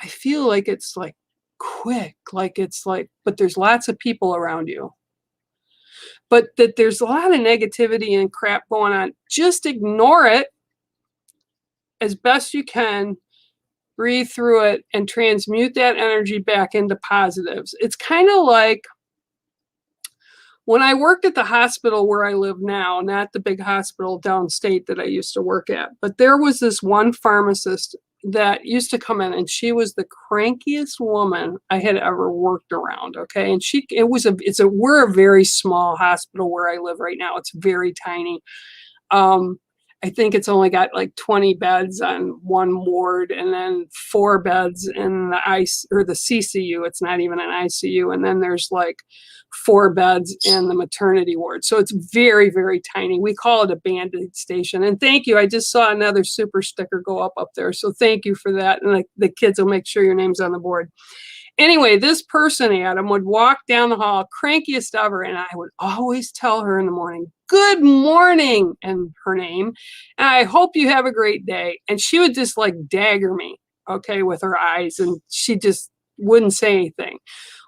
I feel like it's like quick, like it's like, but there's lots of people around you. But that there's a lot of negativity and crap going on. Just ignore it as best you can, breathe through it, and transmute that energy back into positives. It's kind of like when I worked at the hospital where I live now, not the big hospital downstate that I used to work at, but there was this one pharmacist that used to come in, and she was the crankiest woman I had ever worked around. Okay. And we're a very small hospital where I live right now. It's very tiny. I think it's only got like 20 beds on one ward, and then 4 beds in the the CCU. It's not even an ICU. And then there's like 4 beds in the maternity ward. So it's very, very tiny. We call it a Band-Aid station. And thank you. I just saw another super sticker go up there. So thank you for that. And the kids will make sure your name's on the board. Anyway, this person, Adam, would walk down the hall, crankiest ever, and I would always tell her in the morning, "Good morning," and her name, and "I hope you have a great day." And she would just like dagger me, okay, with her eyes, and she just wouldn't say anything.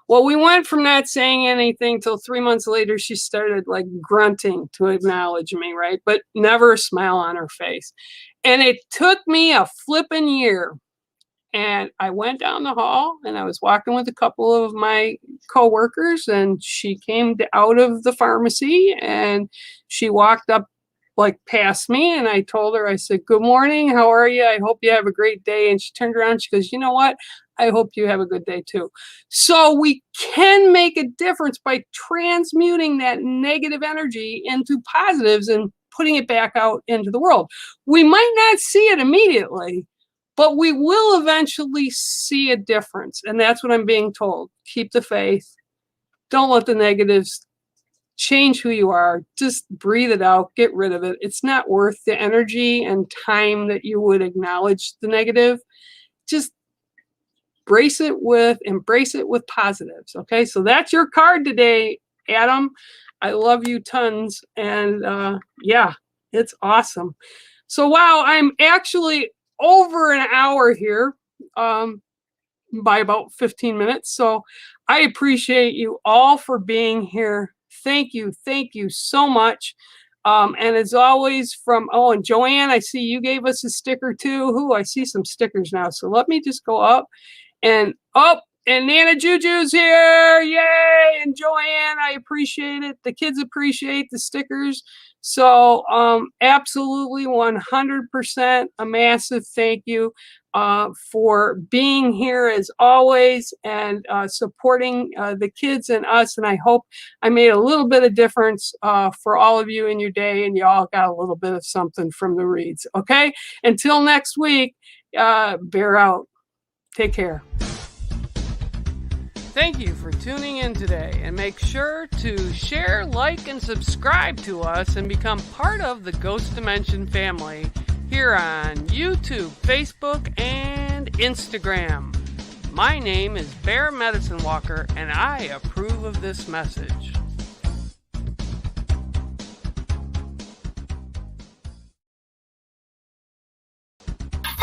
Well, we went from not saying anything till 3 months later, she started like grunting to acknowledge me, right? But never a smile on her face. And it took me a flippin' year. And I went down the hall, and I was walking with a couple of my coworkers, and she came out of the pharmacy, and she walked up like past me, and I told her, I said, "Good morning. How are you? I hope you have a great day." And she turned around, she goes, "You know what? I hope you have a good day too." So we can make a difference by transmuting that negative energy into positives and putting it back out into the world. We might not see it immediately, but we will eventually see a difference. And that's what I'm being told. Keep the faith. Don't let the negatives change who you are. Just breathe it out. Get rid of it. It's not worth the energy and time that you would acknowledge the negative. Just embrace it with positives. Okay, so that's your card today, Adam. I love you tons. And yeah, it's awesome. So wow, I'm actually over an hour here, by about 15 minutes. So I appreciate you all for being here. Thank you so much. And as always, and Joanne, I see you gave us a sticker too. I see some stickers now. So let me just go up and Nana Juju's here. Yay! And Joanne, I appreciate it. The kids appreciate the stickers. So absolutely 100% a massive thank you for being here as always and supporting the kids and us. And I hope I made a little bit of difference for all of you in your day, and you all got a little bit of something from the reads. Okay? Until next week, bear out. Take care. Thank you for tuning in today, and make sure to share, like, and subscribe to us and become part of the Ghost Dimension family here on YouTube, Facebook, and Instagram. My name is Bear Medicine Walker, and I approve of this message.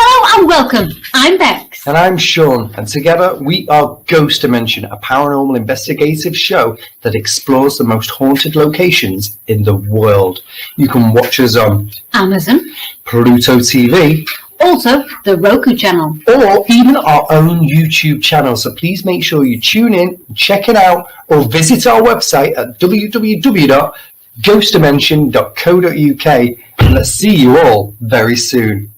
Hello and welcome. I'm Bex. And I'm Sean, and together we are Ghost Dimension, a paranormal investigative show that explores the most haunted locations in the world. You can watch us on Amazon, Pluto TV, also the Roku channel, or even our own YouTube channel. So please make sure you tune in, check it out, or visit our website at www.ghostdimension.co.uk, and let's see you all very soon.